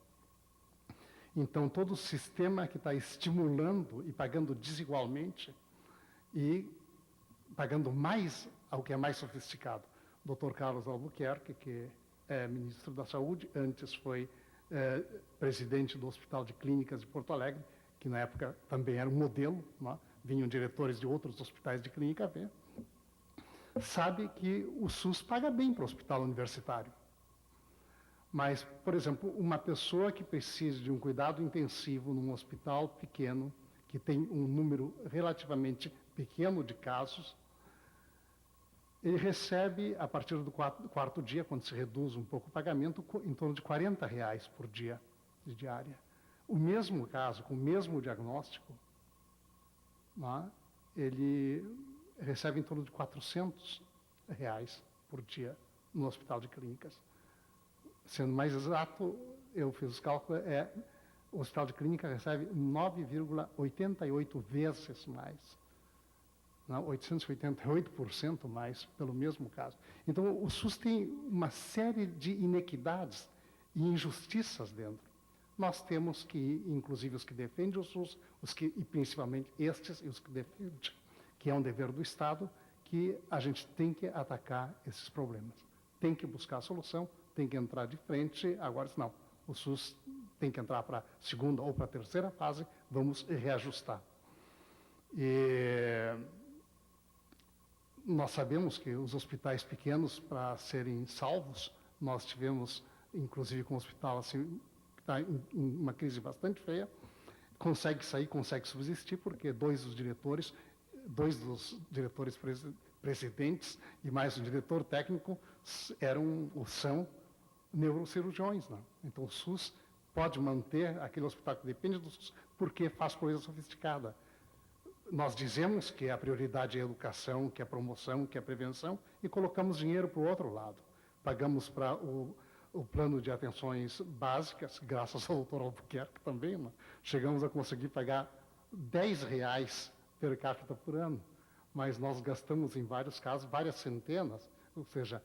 Então, todo o sistema que está estimulando e pagando desigualmente e pagando mais ao que é mais sofisticado. Dr. Carlos Albuquerque, que é ministro da Saúde, antes foi presidente do Hospital de Clínicas de Porto Alegre, que na época também era um modelo, né? Vinham diretores de outros hospitais de clínica ver, sabe que o SUS paga bem para o hospital universitário. Mas, por exemplo, uma pessoa que precisa de um cuidado intensivo num hospital pequeno, que tem um número relativamente pequeno de casos, ele recebe, a partir do quarto dia, quando se reduz um pouco o pagamento, em torno de R$40 por dia de diária. O mesmo caso, com o mesmo diagnóstico, né, ele recebe em torno de R$400 por dia no hospital de clínicas. Sendo mais exato, eu fiz os cálculos, o hospital de clínica recebe 9,88 vezes mais. 888% mais pelo mesmo caso. Então, o SUS tem uma série de inequidades e injustiças dentro. Nós temos que, inclusive os que defendem o SUS, e principalmente estes e os que defendem, que é um dever do Estado, que a gente tem que atacar esses problemas. Tem que buscar a solução, tem que entrar de frente. Agora, não, o SUS tem que entrar para a segunda ou para a terceira fase, vamos reajustar. Nós sabemos que os hospitais pequenos, para serem salvos, nós tivemos, inclusive com um hospital assim, que está em uma crise bastante feia, consegue sair, consegue subsistir, porque dois dos diretores presidentes e mais um diretor técnico são neurocirurgiões, né? Então o SUS pode manter aquele hospital que depende do SUS, porque faz coisa sofisticada. Nós dizemos que a prioridade é a educação, que é a promoção, que é a prevenção, e colocamos dinheiro para o outro lado. Pagamos para o plano de atenções básicas, graças ao doutor Albuquerque também, né? Chegamos a conseguir pagar R$10 per capita por ano, mas nós gastamos em vários casos várias centenas, ou seja,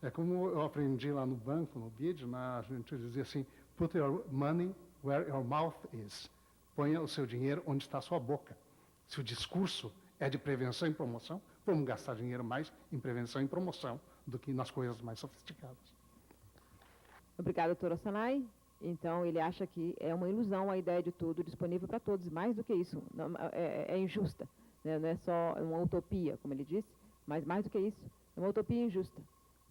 é como eu aprendi lá no banco, no BID, a gente dizia assim, put your money where your mouth is. Ponha o seu dinheiro onde está a sua boca. Se o discurso é de prevenção e promoção, vamos gastar dinheiro mais em prevenção e promoção do que nas coisas mais sofisticadas. Obrigada, doutora Sanay. Então, ele acha que é uma ilusão a ideia de tudo disponível para todos. Mais do que isso, é injusta. Né? Não é só uma utopia, como ele disse, mas mais do que isso, é uma utopia injusta.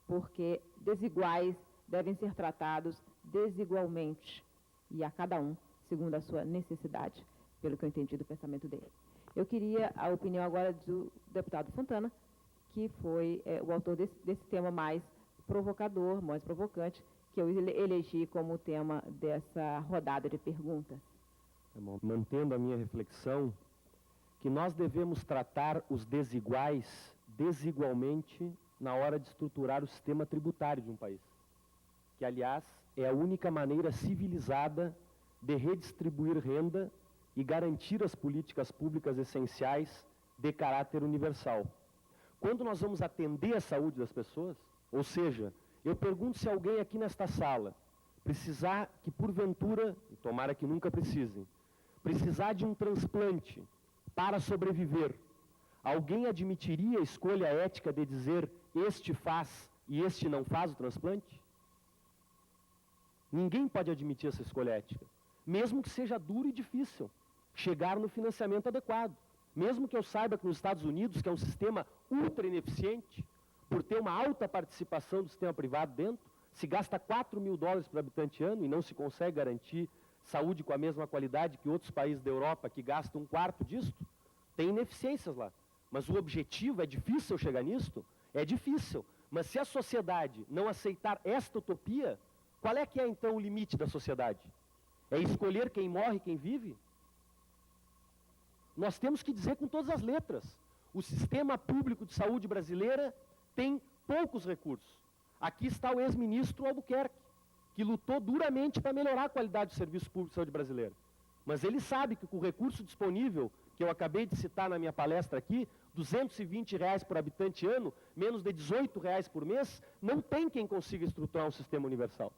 Porque desiguais devem ser tratados desigualmente e a cada um, segundo a sua necessidade, pelo que eu entendi do pensamento dele. Eu queria a opinião agora do deputado Fontana, que foi o autor desse tema mais provocador, mais provocante, que eu elegi como tema dessa rodada de perguntas. Mantendo a minha reflexão, que nós devemos tratar os desiguais desigualmente na hora de estruturar o sistema tributário de um país, que, aliás, é a única maneira civilizada de redistribuir renda e garantir as políticas públicas essenciais de caráter universal. Quando nós vamos atender a saúde das pessoas, ou seja, eu pergunto se alguém aqui nesta sala precisar, que porventura, e tomara que nunca precisem, precisar de um transplante para sobreviver, alguém admitiria a escolha ética de dizer este faz e este não faz o transplante? Ninguém pode admitir essa escolha ética, mesmo que seja duro e difícil chegar no financiamento adequado. Mesmo que eu saiba que nos Estados Unidos, que é um sistema ultra ineficiente, por ter uma alta participação do sistema privado dentro, se gasta $4.000 por habitante ano e não se consegue garantir saúde com a mesma qualidade que outros países da Europa que gastam 1/4 disto, tem ineficiências lá. Mas o objetivo, é difícil chegar nisto? É difícil. Mas se a sociedade não aceitar esta utopia, qual é que é então o limite da sociedade? É escolher quem morre e quem vive? Nós temos que dizer com todas as letras, o sistema público de saúde brasileira tem poucos recursos. Aqui está o ex-ministro Albuquerque, que lutou duramente para melhorar a qualidade do serviço público de saúde brasileiro. Mas ele sabe que com o recurso disponível, que eu acabei de citar na minha palestra aqui, R$ 220 por habitante ano, menos de R$ 18 por mês, não tem quem consiga estruturar um sistema universal.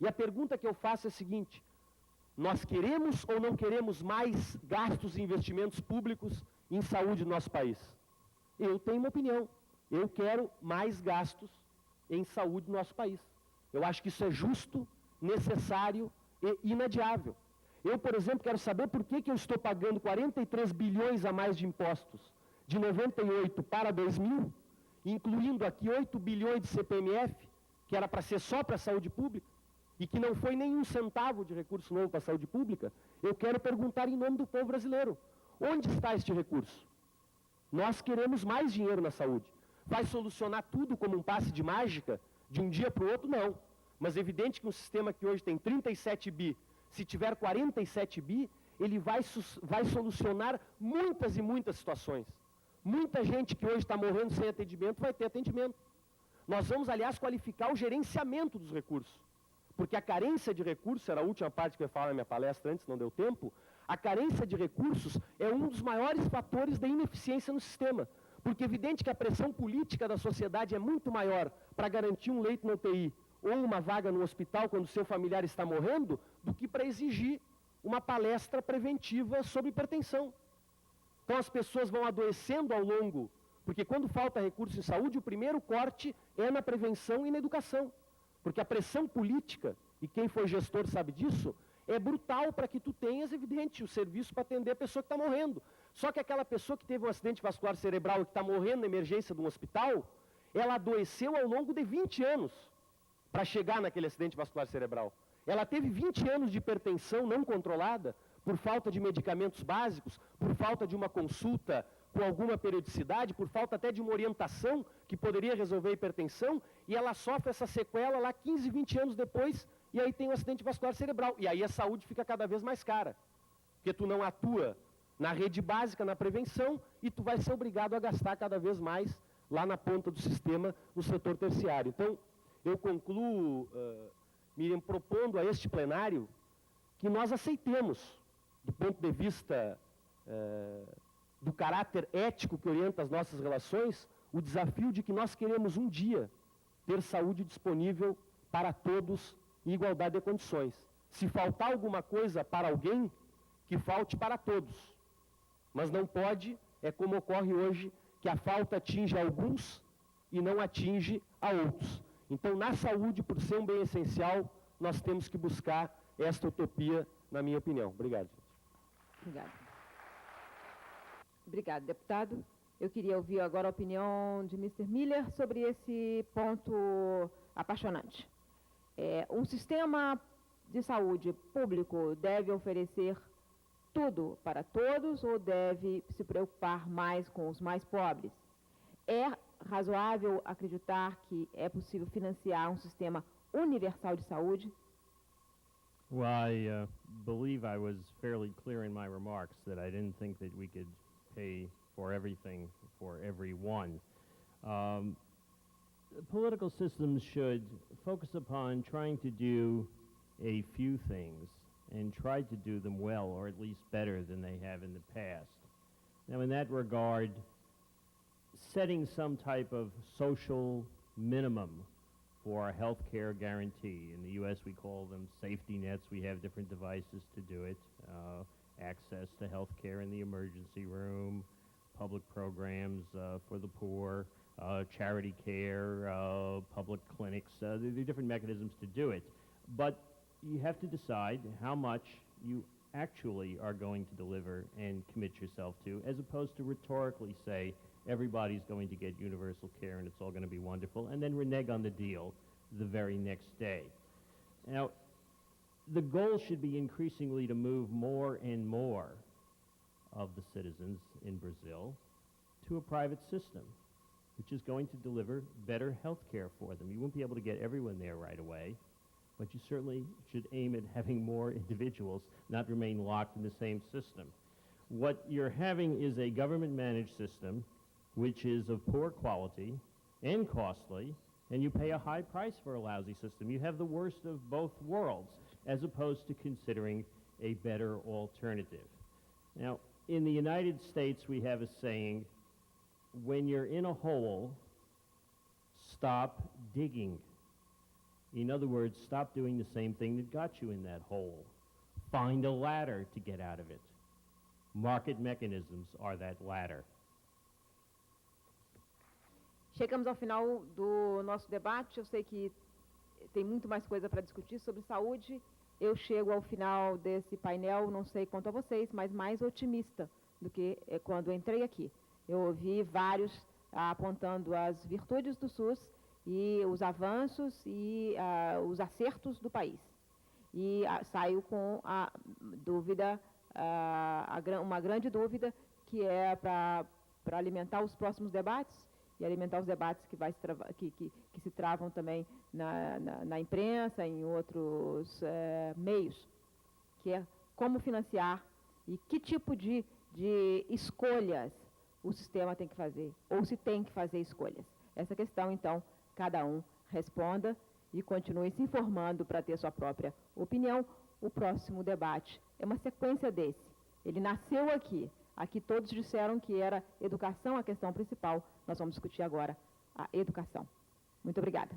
E a pergunta que eu faço é a seguinte: nós queremos ou não queremos mais gastos e investimentos públicos em saúde no nosso país? Eu tenho uma opinião. Eu quero mais gastos em saúde no nosso país. Eu acho que isso é justo, necessário e inadiável. Eu, por exemplo, quero saber por que eu estou pagando 43 bilhões a mais de impostos de 98 para 2000, incluindo aqui 8 bilhões de CPMF, que era para ser só para a saúde pública, e que não foi nenhum centavo de recurso novo para a saúde pública. Eu quero perguntar em nome do povo brasileiro: onde está este recurso? Nós queremos mais dinheiro na saúde. Vai solucionar tudo como um passe de mágica, de um dia para o outro? Não. Mas é evidente que um sistema que hoje tem 37 bi, se tiver 47 bi, ele vai solucionar muitas e muitas situações. Muita gente que hoje está morrendo sem atendimento vai ter atendimento. Nós vamos, aliás, qualificar o gerenciamento dos recursos. Porque a carência de recursos, era a última parte que eu ia falar na minha palestra antes, não deu tempo, a carência de recursos é um dos maiores fatores da ineficiência no sistema. Porque é evidente que a pressão política da sociedade é muito maior para garantir um leito na UTI ou uma vaga no hospital quando seu familiar está morrendo, do que para exigir uma palestra preventiva sobre hipertensão. Então as pessoas vão adoecendo ao longo, porque quando falta recurso em saúde, o primeiro corte é na prevenção e na educação. Porque a pressão política, e quem foi gestor sabe disso, é brutal para que tu tenhas, evidente, o serviço para atender a pessoa que está morrendo. Só que aquela pessoa que teve um acidente vascular cerebral e que está morrendo na emergência de um hospital, ela adoeceu ao longo de 20 anos para chegar naquele acidente vascular cerebral. Ela teve 20 anos de hipertensão não controlada, por falta de medicamentos básicos, por falta de uma consulta com alguma periodicidade, por falta até de uma orientação que poderia resolver a hipertensão, e ela sofre essa sequela lá 15, 20 anos depois, e aí tem um acidente vascular cerebral. E aí a saúde fica cada vez mais cara, porque tu não atua na rede básica, na prevenção, e tu vai ser obrigado a gastar cada vez mais lá na ponta do sistema, no setor terciário. Então, eu concluo, Miriam, propondo a este plenário que nós aceitemos, do ponto de vista do caráter ético que orienta as nossas relações, o desafio de que nós queremos um dia ter saúde disponível para todos em igualdade de condições. Se faltar alguma coisa para alguém, que falte para todos. Mas não pode, é como ocorre hoje, que a falta atinge alguns e não atinge a outros. Então, na saúde, por ser um bem essencial, nós temos que buscar esta utopia, na minha opinião. Obrigado, gente. Obrigada. Obrigado, deputado. Eu queria ouvir agora a opinião de Mr. Miller sobre esse ponto apaixonante. Um sistema de saúde público deve oferecer tudo para todos ou deve se preocupar mais com os mais pobres? É razoável acreditar que é possível financiar um sistema universal de saúde? Well, I believe I was fairly clear in my remarks that I didn't think that we could pay for everything for everyone. Political systems should focus upon trying to do a few things and try to do them well, or at least better than they have in the past. Now, in that regard, setting some type of social minimum for a health care guarantee. In the U.S., we call them safety nets. We have different devices to do it. Access to health care in the emergency room, public programs for the poor, charity care, public clinics. There are different mechanisms to do it. But you have to decide how much you actually are going to deliver and commit yourself to, as opposed to rhetorically say, everybody's going to get universal care and it's all going to be wonderful, and then renege on the deal the very next day. Now, the goal should be increasingly to move more and more of the citizens in Brazil to a private system, which is going to deliver better health care for them. You won't be able to get everyone there right away, but you certainly should aim at having more individuals not remain locked in the same system. What you're having is a government-managed system which is of poor quality and costly, and you pay a high price for a lousy system. You have the worst of both worlds, as opposed to considering a better alternative. Now, in the United States, we have a saying, when you're in a hole, stop digging. In other words, stop doing the same thing that got you in that hole. Find a ladder to get out of it. Market mechanisms are that ladder. Chegamos ao final do nosso debate. Eu sei que tem muito mais coisa para discutir sobre saúde. Eu chego ao final desse painel, não sei quanto a vocês, mas mais otimista do que quando entrei aqui. Eu ouvi vários apontando as virtudes do SUS e os avanços e os acertos do país. E saio com a dúvida, uma grande dúvida, que é para alimentar os próximos debates e alimentar os debates que se travam também na imprensa, em outros meios, que é como financiar e que tipo de escolhas o sistema tem que fazer, ou se tem que fazer escolhas. Essa questão, então, cada um responda e continue se informando para ter sua própria opinião. O próximo debate é uma sequência desse. Ele nasceu aqui. Aqui todos disseram que era educação a questão principal. Nós vamos discutir agora a educação. Muito obrigada.